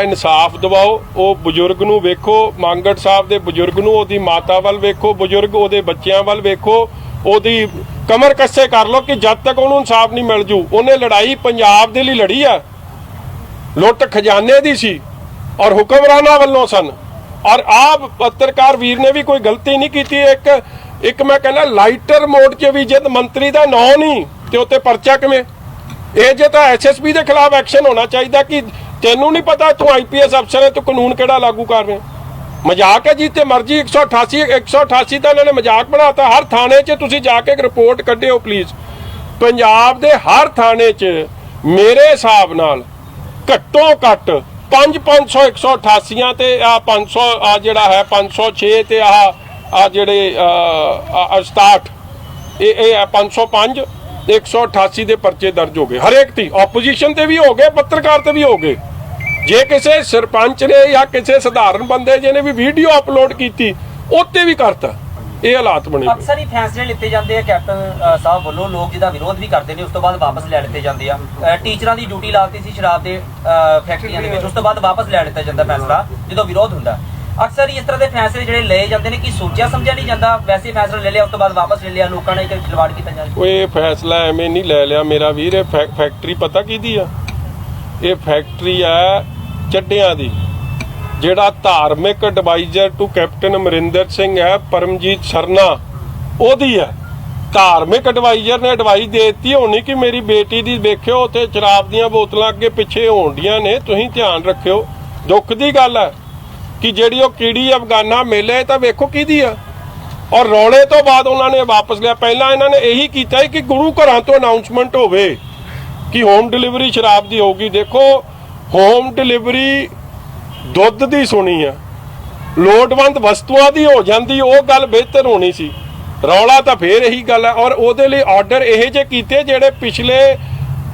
ਇਨਸਾਫ ਦਿਵਾਓ। ਉਹ ਬਜ਼ੁਰਗ ਨੂੰ ਵੇਖੋ, ਮੰਗੜ ਸਾਹਿਬ ਦੇ ਬਜ਼ੁਰਗ ਨੂੰ, ਉਹਦੀ ਮਾਤਾ ਵੱਲ ਵੇਖੋ, ਬਜ਼ੁਰਗ ਉਹਦੇ ਬੱਚਿਆਂ ਵੱਲ ਵੇਖੋ, ਉਹਦੀ ਕਮਰ ਕੱਸੇ ਕਰ ਲਓ ਕਿ ਜਦ ਤੱਕ ਉਹਨੂੰ ਇਨਸਾਫ ਨਹੀਂ ਮਿਲ ਜੂ। ਉਹਨੇ ਲੜਾਈ ਪੰਜਾਬ ਦੇ ਲਈ ਲੜੀ ਆ, ਲੁੱਟ ਖਜ਼ਾਨੇ ਦੀ ਸੀ ਔਰ ਹੁਕਮਰਾਨਾਂ ਵੱਲੋਂ ਸਨ। ਔਰ ਆਪ ਪੱਤਰਕਾਰ ਵੀਰ ਨੇ ਵੀ ਕੋਈ ਗਲਤੀ ਨਹੀਂ ਕੀਤੀ। ਇੱਕ ਮੈਂ ਕਹਿੰਦਾ ਲਾਈਟਰ ਮੋਡ 'ਚ ਵੀ ਜਦ ਮੰਤਰੀ ਦਾ ਨਾਂ ਨਹੀਂ ਤੇ ਉੱਤੇ ਪਰਚਾ ਕਿਵੇਂ? ਇਹ ਜੇ ਤਾਂ ਐਸਐਸਪੀ ਦੇ ਖਿਲਾਫ ਐਕਸ਼ਨ ਹੋਣਾ ਚਾਹੀਦਾ ਕਿ ਤੈਨੂੰ ਨਹੀਂ ਪਤਾ ਤੂੰ ਆਈਪੀਐਸ ਅਫਸਰ ਹੈ, ਤੂੰ ਕਾਨੂੰਨ ਕਿਹੜਾ ਲਾਗੂ ਕਰ ਰਿਹਾ? ਮਜ਼ਾਕ ਹੈ ਜੀ ਤੇ ਮਰਜ਼ੀ 188 ਤਾਂ ਇਹਨਾਂ ਨੇ ਮਜ਼ਾਕ ਬਣਾਤਾ। ਹਰ ਥਾਣੇ 'ਚ ਤੁਸੀਂ ਜਾ ਕੇ ਰਿਪੋਰਟ ਕੱਢਿਓ ਪਲੀਜ਼। ਪੰਜਾਬ ਦੇ ਹਰ ਥਾਣੇ 'ਚ ਮੇਰੇ ਹਿਸਾਬ ਨਾਲ ਘੱਟੋ ਘੱਟ 500 188 ਤੇ ਆ 500 ਆ ਜਿਹੜਾ ਹੈ 506 ਤੇ ਆ ਜਿਹੜੇ 67 ਇਹ 505 188 ਦੇ ਪਰਚੇ ਦਰਜ ਹੋ ਗਏ ਹਰੇਕ ਤੇ, ਆਪੋਜੀਸ਼ਨ ਤੇ ਵੀ ਹੋ ਗਏ, ਪੱਤਰਕਾਰ ਤੇ ਵੀ ਹੋ ਗਏ। ਜੇ ਕਿਸੇ ਸਰਪੰਚ ਨੇ ਜਾਂ ਕਿਸੇ ਸਧਾਰਨ ਬੰਦੇ ਜਿਹਨੇ ਵੀ ਵੀਡੀਓ ਅਪਲੋਡ ਕੀਤੀ ਉੱਤੇ ਵੀ ਕਰਤਾ। ਇਹ ਹਾਲਾਤ ਬਣੇ। ਅਕਸਰ ਹੀ ਫੈਸਲੇ ਲਿੱਤੇ ਜਾਂਦੇ ਆ ਕੈਪਟਨ ਸਾਹਿਬ ਵੱਲੋਂ, ਲੋਕ ਜਿਹਦਾ ਵਿਰੋਧ ਵੀ ਕਰਦੇ ਨੇ ਉਸ ਤੋਂ ਬਾਅਦ ਵਾਪਸ ਲੈ ਲਿੱਤੇ ਜਾਂਦੇ ਆ। ਟੀਚਰਾਂ ਦੀ ਡਿਊਟੀ ਲਾਤੀ ਸੀ ਸ਼ਰਾਬ ਦੇ ਫੈਕਟਰੀਆਂ ਦੇ ਵਿੱਚ, ਉਸ ਤੋਂ ਬਾਅਦ ਵਾਪਸ ਲੈ ਲਿੱਤਾ ਜਾਂਦਾ ਫੈਸਲਾ ਜਦੋਂ ਵਿਰੋਧ ਹੁੰਦਾ। ਅਕਸਰ ਹੀ ਇਸ ਤਰ੍ਹਾਂ ਦੇ ਫੈਸਲੇ ਜਿਹੜੇ ਲਏ ਜਾਂਦੇ ਨੇ ਕਿ ਸੋਚਿਆ ਸਮਝਿਆ ਨਹੀਂ ਜਾਂਦਾ, ਵੈਸੇ ਫੈਸਲਾ ਲੈ ਲਿਆ ਉਸ ਤੋਂ ਬਾਅਦ ਵਾਪਸ ਲੈ ਲਿਆ, ਲੋਕਾਂ ਨੇ ਖਿਲਵਾੜ ਕੀਤਾ ਜਾਂਦਾ। ਉਹ ਫੈਸਲਾ ਐਵੇਂ ਨਹੀਂ ਲੈ ਲਿਆ ਮੇਰਾ ਵੀਰ। ਇਹ ਫੈਕਟਰੀ ਪਤਾ ਕਿਹਦੀ ਆ? ਇਹ ਫੈਕਟਰੀ ਆ ਚੱਡਿਆਂ ਦੀ। ਜਿਹੜਾ ਧਾਰਮਿਕ advisor to captain Amarinder Singh ਹੈ ਪਰਮਜੀਤ ਸਰਨਾ, ਉਹਦੀ ਹੈ। ਧਾਰਮਿਕ ਐਡਵਾਈਜ਼ਰ ਨੇ ਐਡਵਾਈਸ ਦੇ ਦਿੱਤੀ ਹੋਣੀ ਕਿ ਮੇਰੀ ਬੇਟੀ ਦੀ ਵੇਖਿਓ ਉੱਥੇ ਸ਼ਰਾਬ ਦੀਆਂ ਬੋਤਲਾਂ ਅੱਗੇ ਪਿੱਛੇ ਹੋਣਡੀਆਂ ਨੇ, ਤੁਸੀਂ ਧਿਆਨ ਰੱਖਿਓ। ਦੁੱਖ ਦੀ ਗੱਲ ਹੈ ਕਿ ਜਿਹੜੀ ਉਹ ਕੀੜੀ ਅਫਗਾਨਾ ਮੇਲੇ ਤਾਂ ਵੇਖੋ ਕਿਹਦੀ ਆ। ਔਰ ਰੌਲੇ ਤੋਂ ਬਾਅਦ ਉਹਨਾਂ ਨੇ ਵਾਪਸ ਲਿਆ। ਪਹਿਲਾਂ ਇਹਨਾਂ ਨੇ ਇਹੀ ਕੀਤਾ ਕਿ ਗੁਰੂ ਘਰਾਂ ਤੋਂ ਅਨਾਉਂਸਮੈਂਟ ਹੋਵੇ ਕਿ ਹੋਮ ਡਿਲੀਵਰੀ ਸ਼ਰਾਬ ਦੀ ਹੋਊਗੀ। ਦੇਖੋ ਹੋਮ ਡਿਲੀਵਰੀ ਦੁੱਧ ਦੀ ਸੁਣੀ ਆ, ਲੋੜਵੰਦ ਵਸਤੂਆਂ ਦੀ ਹੋ ਜਾਂਦੀ, ਉਹ ਗੱਲ ਬਿਹਤਰ ਹੋਣੀ ਸੀ। ਰੌਲਾ ਤਾਂ ਫੇਰ ਇਹੀ ਗੱਲ ਹੈ। ਔਰ ਉਹਦੇ ਲਈ ਆਰਡਰ ਇਹ ਜਿਹੇ ਕੀਤੇ ਜਿਹੜੇ ਪਿਛਲੇ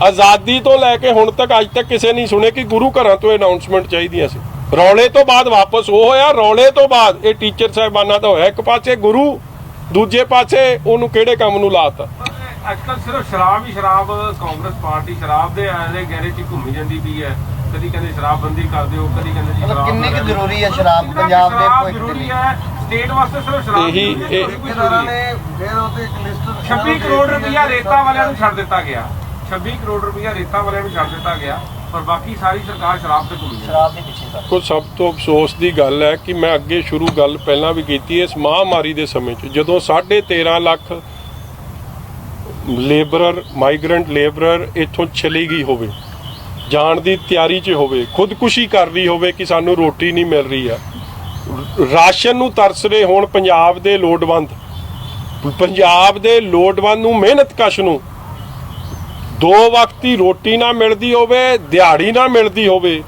ਆਜ਼ਾਦੀ ਤੋਂ ਲੈ ਕੇ ਹੁਣ ਤੱਕ ਅੱਜ ਤੱਕ ਕਿਸੇ ਨਹੀਂ ਸੁਣੇ ਕਿ ਗੁਰੂ ਘਰਾਂ ਤੋਂ ਅਨਾਉਂਸਮੈਂਟ ਚਾਹੀਦੀਆਂ ਸੀ। ਰੌਲੇ ਤੋਂ ਬਾਅਦ ਵਾਪਸ ਉਹ ਹੋਇਆ। ਰੌਲੇ ਤੋਂ ਬਾਅਦ ਇਹ ਟੀਚਰ ਸਾਹਿਬਾਨਾਂ ਦਾ ਹੋਇਆ। ਇੱਕ ਪਾਸੇ ਗੁਰੂ, ਦੂਜੇ ਪਾਸੇ ਉਹਨੂੰ ਕਿਹੜੇ ਕੰਮ ਨੂੰ ਲਾਤਾ। ਅੱਜ ਕੱਲ੍ਹ ਸਿਰਫ ਸ਼ਰਾਬ ਹੀ ਸ਼ਰਾਬ, ਕਾਂਗਰਸ ਪਾਰਟੀ ਸ਼ਰਾਬ ਦੇ ਆਲੇ ਗਹਿਰੇ 'ਚ ਘੁੰਮੀ ਜਾਂਦੀ ਪਈ ਹੈ। ਕਦੀ ਕਹਿੰਦੇ ਸ਼ਰਾਬਬੰਦੀ ਕਰ ਦਿਓ, ਕਦੀ ਕਹਿੰਦੇ ਜੀ ਸ਼ਰਾਬ ਕਿੰਨੀ ਕੁ ਜ਼ਰੂਰੀ ਹੈ ਸ਼ਰਾਬ ਪੰਜਾਬ ਦੇ ਭਵਿੱਖ ਦੇ ਲਈ? ਸਟੇਟ ਵਾਸਤੇ ਸਿਰਫ ਸ਼ਰਾਬ ਇਹੀ ਠੇਕੇਦਾਰਾਂ ਨੇ ਫਿਰ ਉਹਤੇ ਇੱਕ ਲਿਸਟ 26 ਕਰੋੜ ਰੁਪਇਆ ਰੇਤਾ ਵਾਲਿਆਂ ਨੂੰ ਛੱਡ ਦਿੱਤਾ ਗਿਆ। 26 ਕਰੋੜ ਰੁਪਇਆ ਰੇਤਾ ਵਾਲਿਆਂ ਨੂੰ ਛੱਡ ਦਿੱਤਾ ਗਿਆ, ਪਰ ਬਾਕੀ ਸਾਰੀ ਸਰਕਾਰ ਸ਼ਰਾਬ ਤੇ ਘੁੰਮੀ ਜਾਂਦੀ। ਸ਼ਰਾਬ ਦੇ ਪਿੱਛੇ ਸਰ ਕੋ ਸਭ ਤੋਂ ਅਫਸੋਸ ਦੀ ਗੱਲ ਹੈ ਕਿ ਮੈਂ ਅੱਗੇ ਸ਼ੁਰੂ ਗੱਲ ਪਹਿਲਾਂ ਵੀ ਕੀਤੀ, ਇਸ ਮਹਾਮਾਰੀ ਦੇ ਸਮੇਂ 'ਚ ਜਦੋਂ 13.5 ਲੱਖ ਲੇਬਰਰ ਮਾਈਗ੍ਰੈਂਟ ਲੇਬਰਰ ਇੱਥੋਂ ਚਲੀ ਗਈ ਹੋਵੇ, ਜਾਣ ਦੀ ਤਿਆਰੀ 'ਚ ਹੋਵੇ, ਖੁਦਕੁਸ਼ੀ ਕਰ ਰਹੀ ਹੋਵੇ ਕਿ ਸਾਨੂੰ ਰੋਟੀ ਨਹੀਂ ਮਿਲ ਰਹੀ ਆ, ਰਾਸ਼ਨ ਨੂੰ ਤਰਸ ਰਹੇ ਹੋਣ ਪੰਜਾਬ ਦੇ ਲੋੜਵੰਦ ਨੂੰ, ਮਿਹਨਤਕਸ਼ ਨੂੰ 2 ਵਕਤ ਦੀ ਰੋਟੀ ਨਾ ਮਿਲਦੀ ਹੋਵੇ, ਦਿਹਾੜੀ ਨਾ ਮਿਲਦੀ ਹੋਵੇ,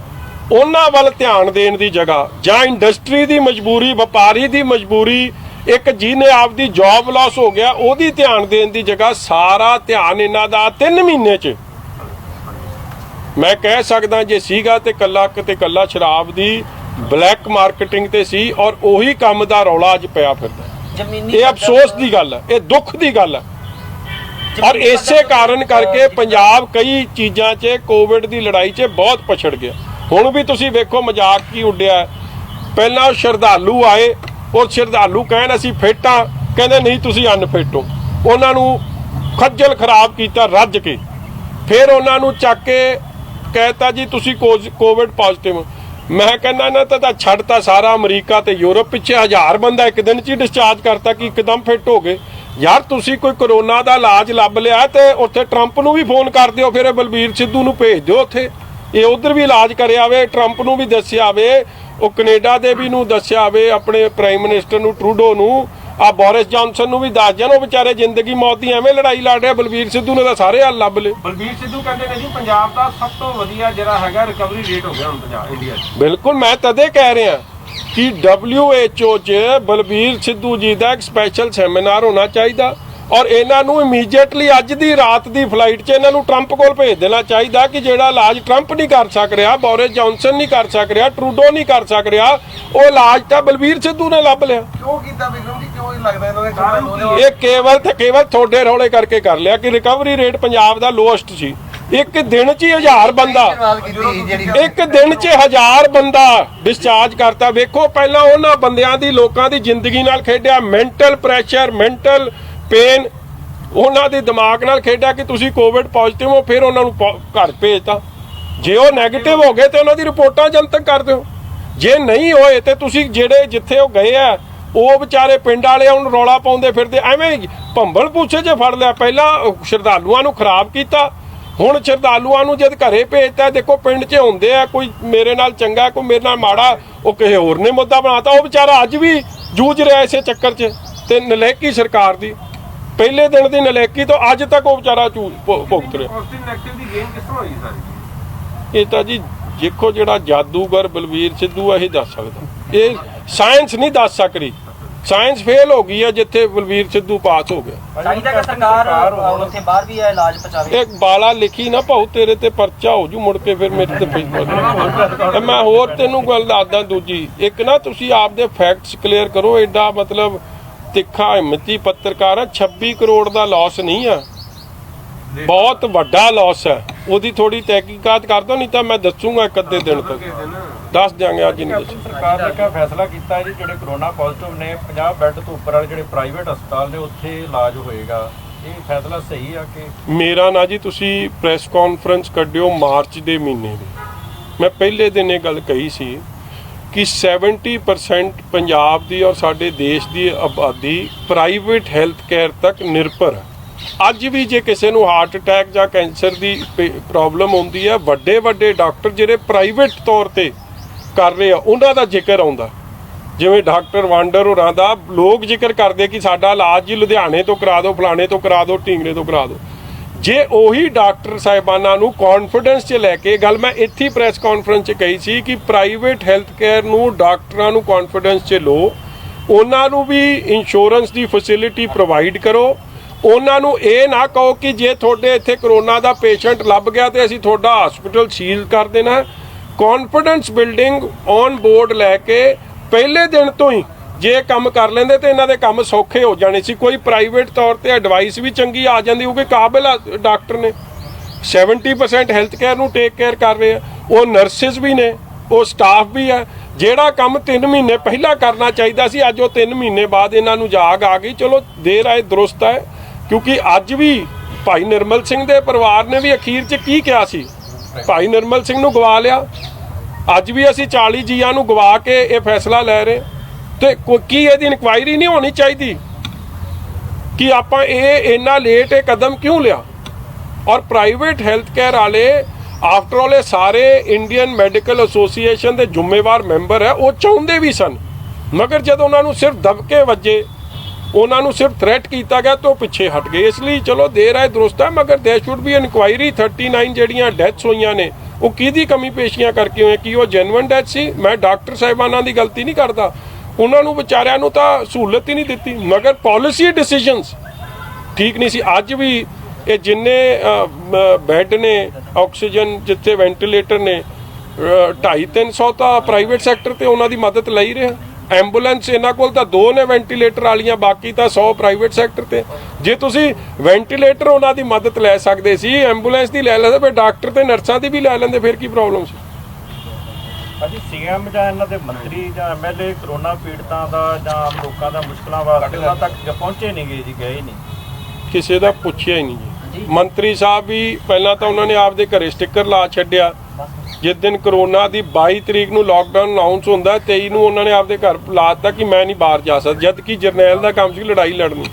ਉਹਨਾਂ ਵੱਲ ਧਿਆਨ ਦੇਣ ਦੀ ਜਗ੍ਹਾ ਜਾਂ ਇੰਡਸਟਰੀ ਦੀ ਮਜਬੂਰੀ, ਵਪਾਰੀ ਦੀ ਮਜਬੂਰੀ, ਇੱਕ ਜਿਹਨੇ ਆਪਦੀ ਜੌਬ ਲਾਸ ਹੋ ਗਿਆ ਉਹਦੀ ਧਿਆਨ ਦੇਣ ਦੀ ਜਗ੍ਹਾ ਸਾਰਾ ਧਿਆਨ ਇਹਨਾਂ ਦਾ 3 ਮਹੀਨੇ 'ਚ ਮੈਂ ਕਹਿ ਸਕਦਾ ਜੇ ਸੀਗਾ ਤੇ ਕੱਲਾ ਸ਼ਰਾਬ ਦੀ ਬਲੈਕ ਮਾਰਕੀਟਿੰਗ ਤੇ ਸੀ, ਔਰ ਉਹੀ ਕੰਮ ਦਾ ਰੌਲਾ ਅੱਜ ਪਿਆ ਫਿਰਦਾ। ਜ਼ਮੀਨੀ ਇਹ ਅਫਸੋਸ ਦੀ ਗੱਲ ਹੈ, ਇਹ ਦੁੱਖ ਦੀ ਗੱਲ ਹੈ। ਔਰ ਇਸੇ ਕਾਰਨ ਕਰਕੇ ਪੰਜਾਬ ਕਈ ਚੀਜ਼ਾਂ 'ਚ ਕੋਵਿਡ ਦੀ ਲੜਾਈ 'ਚ ਬਹੁਤ ਪਛੜ ਗਿਆ। ਹੁਣ ਵੀ ਤੁਸੀਂ ਵੇਖੋ ਮਜ਼ਾਕ ਕੀ ਉੱਡਿਆ, ਪਹਿਲਾਂ ਉਹ ਸ਼ਰਧਾਲੂ ਆਏ, ਉਹ ਸ਼ਰਧਾਲੂ ਕਹਿਣ ਅਸੀਂ ਫਿੱਟ ਹਾਂ, ਕਹਿੰਦੇ ਨਹੀਂ ਤੁਸੀਂ ਅਨਫਿੱਟ ਹੋ, ਉਹਨਾਂ ਨੂੰ ਖੱਜਲ ਖਰਾਬ ਕੀਤਾ ਰੱਜ ਕੇ, ਫਿਰ ਉਹਨਾਂ ਨੂੰ ਚੱਕ ਕੇ ਕਹਿਤਾ ਜੀ ਤੁਸੀਂ ਕੋਵਿਡ ਪੋਜ਼ਿਟਿਵ। ਮੈਂ ਕਹਿੰਦਾ ਨਾ ਤਾਂ ਛੱਡਤਾ ਸਾਰਾ ਅਮਰੀਕਾ ਤੇ ਯੂਰਪ ਪਿੱਛੇ, 1000 ਬੰਦਾ ਇੱਕ ਦਿਨ 'ਚ ਹੀ ਡਿਸਚਾਰਜ ਕਰਤਾ ਕਿ ਇੱਕਦਮ ਫਿੱਟ ਹੋ ਗਏ। ਯਾਰ ਤੁਸੀਂ ਕੋਈ ਕਰੋਨਾ ਦਾ ਇਲਾਜ ਲੱਭ ਲਿਆ ਤੇ ਉੱਥੇ ਟਰੰਪ ਨੂੰ ਵੀ ਫੋਨ ਕਰ ਦਿਓ, ਫਿਰ ਬਲਬੀਰ ਸਿੱਧੂ ਨੂੰ ਭੇਜ ਦਿਓ ਉੱਥੇ, ਇਹ ਉਧਰ ਵੀ ਇਲਾਜ ਕਰਿਆ ਆਵੇ, ਟਰੰਪ ਨੂੰ ਵੀ ਦੱਸਿਆ ਆਵੇ, ਉਹ ਕੈਨੇਡਾ ਦੇ ਵੀ ਨੂੰ ਦੱਸਿਆ ਆਵੇ, ਆਪਣੇ ਪ੍ਰਾਈਮ ਮਿਨਿਸਟਰ ਨੂੰ ਟਰੂਡੋ ਨੂੰ, ਆ ਬੋਰਿਸ ਜੌਨਸਨ ਨੂੰ ਵੀ ਦੱਸ ਜਾਣ, ਉਹ ਵਿਚਾਰੇ ਜ਼ਿੰਦਗੀ ਮੌਤ ਦੀ ਐਵੇਂ ਲੜਾਈ ਲੜ ਰਿਹਾ। ਬਲਬੀਰ ਸਿੱਧੂ ਨੇ ਤਾਂ ਸਾਰੇ ਹੱਲ ਲੱਭ ਲਏ। ਬਲਬੀਰ ਸਿੱਧੂ ਕਹਿੰਦੇ ਨੇ ਜੀ ਪੰਜਾਬ ਦਾ ਸਭ ਤੋਂ ਵਧੀਆ ਜਿਹੜਾ ਹੈਗਾ ਰਿਕਵਰੀ ਰੇਟ ਹੋ ਗਿਆ ਹੁਣ ਪੰਜਾਬ ਇੰਡੀਆ 'ਚ। ਬਿਲਕੁਲ, ਮੈਂ ਤਦੇ ਕਹਿ ਰਿਹਾ ਕਿ WHO 'ਚ ਬਲਬੀਰ ਸਿੱਧੂ ਜੀ ਦਾ ਇੱਕ ਸਪੈਸ਼ਲ ਸੈਮੀਨਾਰ ਹੋਣਾ ਚਾਹੀਦਾ, ਔਰ ਇਹਨਾਂ ਨੂੰ ਇਮੀਡੀਏਟਲੀ ਅੱਜ ਦੀ ਰਾਤ ਦੀ ਫਲਾਈਟ 'ਚ ਇਹਨਾਂ ਨੂੰ ਟਰੰਪ ਕੋਲ ਭੇਜ ਦੇਣਾ ਚਾਹੀਦਾ ਕਿ ਜਿਹੜਾ ਇਲਾਜ ਟਰੰਪ ਨਹੀਂ ਕਰ ਸਕ ਰਿਹਾ, ਬੋਰਿਸ ਜੌਨਸਨ ਨਹੀਂ ਕਰ ਸਕ ਰਿਹਾ, ਟਰੂਡੋ ਨਹੀਂ ਕਰ ਸਕ ਰਿਹਾ, ਉਹ ਇਲਾਜ ਤਾਂ ਬਲਬੀਰ ਸਿੱਧੂ ਨੇ ਲੱਭ ਲਿਆ। ਕਿਉਂ ਕੀਤਾ ਬਿਕਰਮ ਜੀ, ਕਿਉਂ ਇਹ ਲੱਗਦਾ ਇਹਨਾਂ ਦੇ ਕਾਰਨ? ਇਹ ਕੇਵਲ ਤੁਹਾਡੇ ਰੌਲੇ ਕਰਕੇ ਕਰ ਲਿਆ ਕਿ ਰਿਕਵਰੀ ਰੇਟ ਪੰਜਾਬ ਦਾ ਲੋਐਸਟ ਸੀ। ਇੱਕ ਦਿਨ 'ਚ ਹੀ 1000 ਬੰਦਾ, ਇੱਕ ਦਿਨ 'ਚ 1000 ਬੰਦਾ ਡਿਸਚਾਰਜ ਕਰਤਾ। ਵੇਖੋ ਪਹਿਲਾਂ ਉਹਨਾਂ ਬੰਦਿਆਂ ਦੀ, ਲੋਕਾਂ ਦੀ ਜ਼ਿੰਦਗੀ ਨਾਲ ਖੇਡਿਆ, ਮੈਂਟਲ ਪ੍ਰੈਸ਼ਰ, ਮੈਂਟਲ ਪੇਨ, ਉਹਨਾਂ ਦੇ ਦਿਮਾਗ ਨਾਲ ਖੇਡਿਆ ਕਿ ਤੁਸੀਂ ਕੋਵਿਡ ਪੋਜ਼ਿਟਿਵ ਹੋ, ਫਿਰ ਉਹਨਾਂ ਨੂੰ ਘਰ ਭੇਜਤਾ। ਜੇ ਉਹ ਨੈਗੇਟਿਵ ਹੋ ਗਏ ਤੇ ਉਹਨਾਂ ਦੀ ਰਿਪੋਰਟਾਂ ਜਨਤਕ ਕਰ ਦਿਓ, ਜੇ ਨਹੀਂ ਹੋਏ ਤੇ ਤੁਸੀਂ ਜਿਹੜੇ ਜਿੱਥੇ ਉਹ ਗਏ ਆ ਉਹ ਵਿਚਾਰੇ ਪਿੰਡ ਵਾਲੇ ਉਹਨੂੰ ਰੌਲਾ ਪਾਉਂਦੇ ਫਿਰਦੇ, ਐਵੇਂ ਭੰਬਲ ਪੂਛੇ 'ਚ ਫੜ ਲਿਆ। ਪਹਿਲਾਂ ਸ਼ਰਧਾਲੂਆਂ ਨੂੰ ਖਰਾਬ ਕੀਤਾ, ਹੁਣ ਸ਼ਰਧਾਲੂਆਂ ਨੂੰ ਜਦ ਘਰੇ ਭੇਜਤਾ। ਦੇਖੋ ਪਿੰਡ 'ਚ ਹੁੰਦੇ ਆ, ਕੋਈ ਮੇਰੇ ਨਾਲ ਚੰਗਾ, ਕੋਈ ਮੇਰੇ ਨਾਲ ਮਾੜਾ, ਉਹ ਕਿਸੇ ਹੋਰ ਨੇ ਮੁੱਦਾ ਬਣਾਤਾ, ਉਹ ਵਿਚਾਰਾ ਅੱਜ ਵੀ ਜੂਝ ਰਿਹਾ ਇਸੇ ਚੱਕਰ 'ਚ। ਤੇ ਨਲਾਇਕੀ ਸਰਕਾਰ ਦੀ, ਪਹਿਲੇ ਦਿਨ ਦੀ ਨਲਾਇਕੀ ਤੋਂ ਅੱਜ ਤੱਕ ਉਹ ਵਿਚਾਰਾ ਭੁਗਤ ਰਿਹਾ। ਪੋਜ਼ਿਟਿਵ ਦੀ ਗੇਮ ਕਿਸ ਤਰ੍ਹਾਂ ਹੋਈ ਸਾਰੀ? ਇਹ ਤਾਂ ਜੀ ਦੇਖੋ ਜਿਹੜਾ ਜਾਦੂਗਰ ਬਲਬੀਰ ਸਿੱਧੂ ਇਹ ਦੱਸ ਸਕਦਾ, ਇਹ ਸਾਇੰਸ ਨਹੀਂ ਦੱਸ ਸਕਦੀ। ਸਾਇੰਸ ਫੇਲ ਹੋ ਗਈ ਹੈ ਜਿੱਥੇ ਬਲਬੀਰ ਸਿੱਧੂ ਪਾਸ ਹੋ ਗਿਆ। ਚਾਹੀਦਾ ਕਿ ਸਰਕਾਰ ਉੱਥੇ ਬਾਹਰ ਵੀ ਇਹ ਇਲਾਜ ਪਹੁੰਚਾਵੇ। ਇੱਕ ਬਾਲਾ ਲਿਖੀ ਨਾ ਭਾਉ ਤੇਰੇ ਤੇ ਪਰਚਾ ਹੋ ਜੂ, ਮੁੜ ਕੇ ਫਿਰ ਮੇਰੇ ਤੇ ਫੇਸਬੁੱਕ। ਮੈਂ ਹੋਰ ਤੈਨੂੰ ਗੱਲ ਦੱਸਦਾ ਦੂਜੀ, ਇੱਕ ਨਾ ਤੁਸੀਂ ਆਪਦੇ ਫੈਕਟਸ ਕਲੀਅਰ ਕਰੋ। ਐਡਾ ਮਤਲਬ ਤਿੱਖਾ ਹਿੰਮਤੀ ਪੱਤਰਕਾਰ ਆ, 26 ਕਰੋੜ ਦਾ ਲਾਸ ਨਹੀਂ ਆ, ਬਹੁਤ ਵੱਡਾ ਲਾਸ ਹੈ। ਉਹਦੀ ਥੋੜੀ ਤਹਿਕੀਕਾਤ ਕਰ ਦੋ, ਨਹੀਂ ਤਾਂ ਮੈਂ ਦੱਸੂਗਾ ਇੱਕ ਅੱਧੇ ਦਿਨ ਤੱਕ ਦੱਸ ਦਿਆਂਗੇ, ਅੱਜ ਨਹੀਂ ਦੱਸ। ਸਰਕਾਰ ਨੇ ਕਿਹਾ ਫੈਸਲਾ ਕੀਤਾ ਹੈ ਜੀ ਜਿਹੜੇ ਕਰੋਨਾ ਪੋਜ਼ਿਟਿਵ ਨੇ 50 ਬੈੱਡ ਤੋਂ ਉੱਪਰ ਵਾਲੇ ਜਿਹੜੇ ਪ੍ਰਾਈਵੇਟ ਹਸਪਤਾਲ ਨੇ ਉੱਥੇ ਇਲਾਜ ਹੋਏਗਾ। ਇਹ ਫੈਸਲਾ ਸਹੀ ਆ ਕਿ? ਮੇਰਾ ਨਾ ਜੀ ਤੁਸੀਂ ਪ੍ਰੈਸ ਕਾਨਫਰੰਸ ਕੱਢਿਓ ਮਾਰਚ ਦੇ ਮਹੀਨੇ ਦੀ, ਮੈਂ ਪਹਿਲੇ ਦਿਨ ਇਹ ਗੱਲ ਕਹੀ ਸੀ ਕਿ 70% ਪੰਜਾਬ ਦੀ ਔਰ ਸਾਡੇ ਦੇਸ਼ ਦੀ ਆਬਾਦੀ ਪ੍ਰਾਈਵੇਟ ਹੈਲਥ ਕੇਅਰ ਤੱਕ ਨਿਰਭਰ ਹੈ। ਅੱਜ ਵੀ ਜੇ ਕਿਸੇ ਨੂੰ ਹਾਰਟ ਅਟੈਕ ਜਾਂ ਕੈਂਸਰ ਦੀ ਪ੍ਰੋਬਲਮ ਹੁੰਦੀ ਹੈ, ਵੱਡੇ ਵੱਡੇ ਡਾਕਟਰ ਜਿਹੜੇ ਪ੍ਰਾਈਵੇਟ ਤੌਰ ਤੇ ਕਰ ਰਹੇ ਆ ਉਹਨਾਂ ਦਾ ਜ਼ਿਕਰ ਆਉਂਦਾ। ਜਿਵੇਂ ਡਾਕਟਰ ਵਾਂਡਰ ਹੋਰਾਂ ਦਾ ਲੋਕ ਜ਼ਿਕਰ ਕਰਦੇ ਕਿ ਸਾਡਾ ਇਲਾਜ ਜੀ ਲੁਧਿਆਣੇ ਤੋਂ ਕਰਾ ਦਿਓ, ਫਲਾਣੇ ਤੋਂ ਕਰਾ ਦਿਓ, ਢੀਂਗਰੇ ਤੋਂ ਕਰਾ ਦਿਓ। ਜੇ ਉਹੀ ਡਾਕਟਰ ਸਾਹਿਬਾਨਾਂ ਨੂੰ ਕੌਨਫੀਡੈਂਸ 'ਚ ਲੈ ਕੇ, ਗੱਲ ਮੈਂ ਇੱਥੇ ਪ੍ਰੈਸ ਕਾਨਫਰੰਸ 'ਚ ਕਹੀ ਸੀ ਕਿ ਪ੍ਰਾਈਵੇਟ ਹੈਲਥ ਕੇਅਰ ਨੂੰ ਡਾਕਟਰਾਂ ਨੂੰ ਕੌਨਫੀਡੈਂਸ 'ਚ ਲਓ, ਉਹਨਾਂ ਨੂੰ ਵੀ ਇੰਸ਼ੋਰੈਂਸ ਦੀ ਫੈਸਿਲਿਟੀ ਪ੍ਰੋਵਾਈਡ ਕਰੋ। ਉਹਨਾਂ ਨੂੰ ਇਹ ਨਾ ਕਹੋ ਕਿ ਜੇ ਤੁਹਾਡੇ ਇੱਥੇ ਕਰੋਨਾ ਦਾ ਪੇਸ਼ੈਂਟ ਲੱਭ ਗਿਆ ਤੇ ਅਸੀਂ ਤੁਹਾਡਾ ਹਸਪੀਟਲ ਸੀਲ ਕਰ ਦੇਣਾ। ਕੌਨਫੀਡੈਂਸ ਬਿਲਡਿੰਗ ਔਨ ਬੋਰਡ ਲੈ ਕੇ ਪਹਿਲੇ ਦਿਨ ਤੋਂ ਹੀ ਜੇ ਕੰਮ ਕਰ ਲੈਂਦੇ ਤੇ ਇਹਨਾਂ ਦੇ ਕੰਮ ਸੌਖੇ ਹੋ ਜਾਣੇ ਸੀ। ਕੋਈ ਪ੍ਰਾਈਵੇਟ ਤੌਰ ਤੇ ਐਡਵਾਈਸ ਵੀ ਚੰਗੀ ਆ ਜਾਂਦੀ, ਕਿਉਂਕਿ ਕਾਬਿਲ ਡਾਕਟਰ ਨੇ, 70% ਹੈਲਥ ਕੇਅਰ ਨੂੰ ਟੇਕ ਕੇਅਰ ਕਰ ਰਹੇ ਆ, ਉਹ ਨਰਸਿਸ ਵੀ ਨੇ, ਉਹ ਸਟਾਫ ਵੀ ਹੈ। ਜਿਹੜਾ ਕੰਮ 3 ਮਹੀਨੇ ਪਹਿਲਾਂ ਕਰਨਾ ਚਾਹੀਦਾ ਸੀ, ਅੱਜ ਉਹ 3 ਮਹੀਨੇ ਬਾਅਦ ਇਹਨਾਂ ਨੂੰ ਜਾਗ ਆ ਗਈ। ਚਲੋ ਦੇਰ ਆਏ ਦਰੁਸਤ ਹੈ, ਕਿਉਂਕਿ ਅੱਜ ਵੀ ਭਾਈ ਨਿਰਮਲ ਸਿੰਘ ਦੇ ਪਰਿਵਾਰ ਨੇ ਵੀ ਅਖੀਰ 'ਚ ਕੀ ਕਿਹਾ ਸੀ? ਭਾਈ ਨਿਰਮਲ ਸਿੰਘ ਨੂੰ ਗਵਾ ਲਿਆ, ਅੱਜ ਵੀ ਅਸੀਂ 40 ਜੀਆਂ ਨੂੰ ਗਵਾ ਕੇ ਇਹ ਫੈਸਲਾ ਲੈ ਰਹੇ। ਤੇ ਕੀ ਇਹਦੀ ਇਨਕੁਆਇਰੀ ਨਹੀਂ ਹੋਣੀ ਚਾਹੀਦੀ ਕਿ ਆਪਾਂ ਇਹ ਇੰਨਾ ਲੇਟ ਇਹ ਕਦਮ ਕਿਉਂ ਲਿਆ? ਔਰ ਪ੍ਰਾਈਵੇਟ ਹੈਲਥ ਕੇਅਰ ਵਾਲੇ ਆਫਟਰ ਆਲ ਇਹ ਸਾਰੇ ਇੰਡੀਅਨ ਮੈਡੀਕਲ ਐਸੋਸੀਏਸ਼ਨ ਦੇ ਜ਼ਿੰਮੇਵਾਰ ਮੈਂਬਰ ਹੈ, ਉਹ ਚਾਹੁੰਦੇ ਵੀ ਸਨ, ਮਗਰ ਜਦੋਂ ਉਹਨਾਂ ਨੂੰ ਸਿਰਫ ਦਬਕੇ ਵੱਜੇ, ਉਹਨਾਂ ਨੂੰ ਸਿਰਫ ਥ੍ਰੈਟ ਕੀਤਾ ਗਿਆ ਤਾਂ ਉਹ ਪਿੱਛੇ ਹਟ ਗਏ। ਇਸ ਲਈ ਚਲੋ ਦੇਰ ਆਏ ਦਰੁਸਤ ਹੈ, ਮਗਰ ਦੇਰ ਸ਼ੁੱਡ ਬੀ ਇਨਕੁਆਇਰੀ। 39 ਜਿਹੜੀਆਂ ਡੈਥਸ ਹੋਈਆਂ ਨੇ ਉਹ ਕਿਹਦੀ ਕਮੀ ਪੇਸ਼ੀਆਂ ਕਰਕੇ ਹੋਏ? ਕੀ ਉਹ ਜੈਨੂਇਨ ਡੈਥ ਸੀ? ਮੈਂ ਡਾਕਟਰ ਸਾਹਿਬਾਨਾਂ ਦੀ ਗਲਤੀ ਨਹੀਂ ਕਰਦਾ, ਉਹਨਾਂ ਨੂੰ ਵਿਚਾਰਿਆਂ ਨੂੰ ਤਾਂ ਸਹੂਲਤ ਹੀ ਨਹੀਂ ਦਿੱਤੀ, ਮਗਰ ਪਾਲਿਸੀ ਡਿਸੀਜਨਸ ਠੀਕ ਨਹੀਂ ਸੀ। ਅੱਜ ਵੀ ਇਹ ਜਿੰਨੇ ਬੈੱਡ ਨੇ, ਆਕਸੀਜਨ ਜਿੱਥੇ ਵੈਂਟੀਲੇਟਰ ਨੇ, 250-300 ਤਾਂ ਪ੍ਰਾਈਵੇਟ ਸੈਕਟਰ ਤੇ ਉਹਨਾਂ ਦੀ ਮਦਦ ਲਈ ਰਿਹਾ। ਐਂਬੂਲੈਂਸ ਇਹਨਾਂ ਕੋਲ ਤਾਂ 2 ਨੇ ਵੈਂਟੀਲੇਟਰ ਵਾਲੀਆਂ, ਬਾਕੀ ਤਾਂ 100 ਪ੍ਰਾਈਵੇਟ ਸੈਕਟਰ ਤੇ। ਜੇ ਤੁਸੀਂ ਵੈਂਟੀਲੇਟਰ ਉਹਨਾਂ ਦੀ ਮਦਦ ਲੈ ਸਕਦੇ ਸੀ, ਐਂਬੂਲੈਂਸ ਦੀ ਲੈ ਲੈਂਦੇ, ਫਿਰ ਡਾਕਟਰ ਤੇ ਨਰਸਾਂ ਦੀ ਵੀ ਲੈ ਲੈਂਦੇ, ਫਿਰ ਕੀ ਪ੍ਰੋਬਲਮ ਸੀ? ਭਾਜੀ ਸੀਐਮ ਜਾਂ ਇਹਨਾਂ ਦੇ ਮੰਤਰੀ ਜਾਂ ਐਮਐਲਏ ਕਰੋਨਾ ਪੀੜਤਾਂ ਦਾ ਜਾਂ ਆਮ ਲੋਕਾਂ ਦਾ ਮੁਸ਼ਕਲਾਂ ਵਾਸਤੇ ਉਹਨਾਂ ਤੱਕ ਪਹੁੰਚੇ ਨਹੀਂ ਗਏ ਜੀ, ਗਏ ਹੀ ਨਹੀਂ, ਕਿਸੇ ਦਾ ਪੁੱਛਿਆ ਹੀ ਨਹੀਂ ਜੀ। ਮੰਤਰੀ ਸਾਹਿਬ ਵੀ ਪਹਿਲਾਂ ਤਾਂ ਉਹਨਾਂ ਨੇ ਆਪਦੇ ਘਰੇ ਸਟicker ਲਾ ਛੱਡਿਆ। ਜਿਸ ਦਿਨ ਕਰੋਨਾ ਦੀ 22 ਤਰੀਕ ਨੂੰ ਲਾਕਡਾਊਨ ਅਨਾਉਂਸ ਹੁੰਦਾ, 23 ਨੂੰ ਉਹਨਾਂ ਨੇ ਆਪਦੇ ਘਰ ਲਾਤਾ ਕਿ ਮੈਂ ਨਹੀਂ ਬਾਹਰ ਜਾ ਸਕਦਾ, ਜਦ ਕਿ ਜਰਨੈਲ ਦਾ ਕੰਮ ਸੀ ਲੜਾਈ ਲੜਨੀ।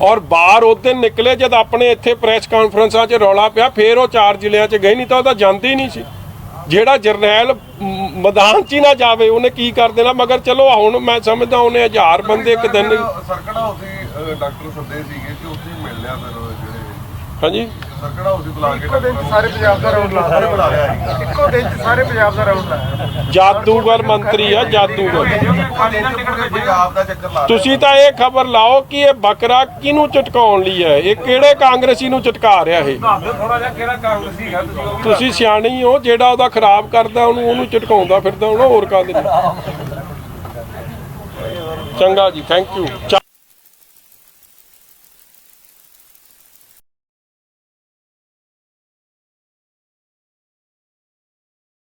ਔਰ ਬਾਹਰ ਉਸ ਦਿਨ ਨਿਕਲੇ ਜਦ ਆਪਣੇ ਇੱਥੇ ਪ੍ਰੈਸ ਕਾਨਫਰੰਸਾਂ 'ਚ ਰੌਲਾ ਪਿਆ, ਫਿਰ ਉਹ 4 ਜ਼ਿਲ੍ਹਿਆਂ 'ਚ ਗਏ, ਨਹੀਂ ਤਾਂ ਉਹ ਤਾਂ ਜਾਂਦੇ ਹੀ ਨਹੀਂ ਸੀ। ਜਿਹੜਾ ਜਰਨੈਲ ਮੈਦਾਨ 'ਚ ਹੀ ਨਾ ਜਾਵੇ ਉਹਨੇ ਕੀ ਕਰ ਦੇਣਾ? ਮਗਰ ਚਲੋ ਹੁਣ ਮੈਂ ਸਮਝਦਾ ਉਹਨੇ 1000 ਬੰਦੇ ਇੱਕ ਦਿਨ। ਸਰਕਟ ਹਾਊਸ ਹੀ ਡਾਕਟਰ ਸੱਦੇ ਸੀਗੇ ਕਿ ਉੱਥੇ ਹੀ ਮਿਲ ਲਿਆ ਫਿਰ ਜਿਹੜੇ ਹਾਂਜੀ ਸਰਕਟ ਹਾਊਸ ਹੀ ਬੁਲਾ ਕੇ ਇੱਕੋ ਦਿਨ 'ਚ ਸਾਰੇ ਪੰਜਾਬ ਦਾ ਰਾਊਂਡ ਲਾ ਬੁਲਾ ਲਿਆ ਸੀ। ਇੱਕੋ ਦਿਨ 'ਚ ਸਾਰੇ ਪੰਜਾਬ ਦਾ ਰਾਊਂਡ ਲਾਇਆ। ਜਾਦੂਗਰ ਮੰਤਰੀ ਆ, ਜਾਦੂਗਰ। ਪੰਜਾਬ ਦਾ ਚੱਕਰ ਲਾ ਤੁਸੀਂ ਤਾਂ ਇਹ ਖਬਰ ਲਾਓ ਕਿ ਇਹ ਬੱਕਰਾ ਕਿਹਨੂੰ ਚਟਕਾਉਣ ਲਈ ਹੈ, ਇਹ ਕਿਹੜੇ ਕਾਂਗਰਸੀ ਨੂੰ ਚਟਕਾ ਰਿਹਾ ਇਹ? ਥੋੜਾ ਜਿਹਾ ਕਿਹੜਾ ਕਾਂਗਰਸੀ ਹੈਗਾ ਤੁਸੀਂ? ਤੁਸੀਂ ਸਿਆਣੇ ਹੀ ਹੋ, ਜਿਹੜਾ ਉਹਦਾ ਖਰਾਬ ਕਰਦਾ ਉਹਨੂੰ ਚਟਕਾਉਂਦਾ ਫਿਰਦਾ, ਹੁਣ ਹੋਰ ਕਾਹਦੇ ਲਈ? ਚੰਗਾ ਜੀ, ਥੈਂਕ ਯੂ।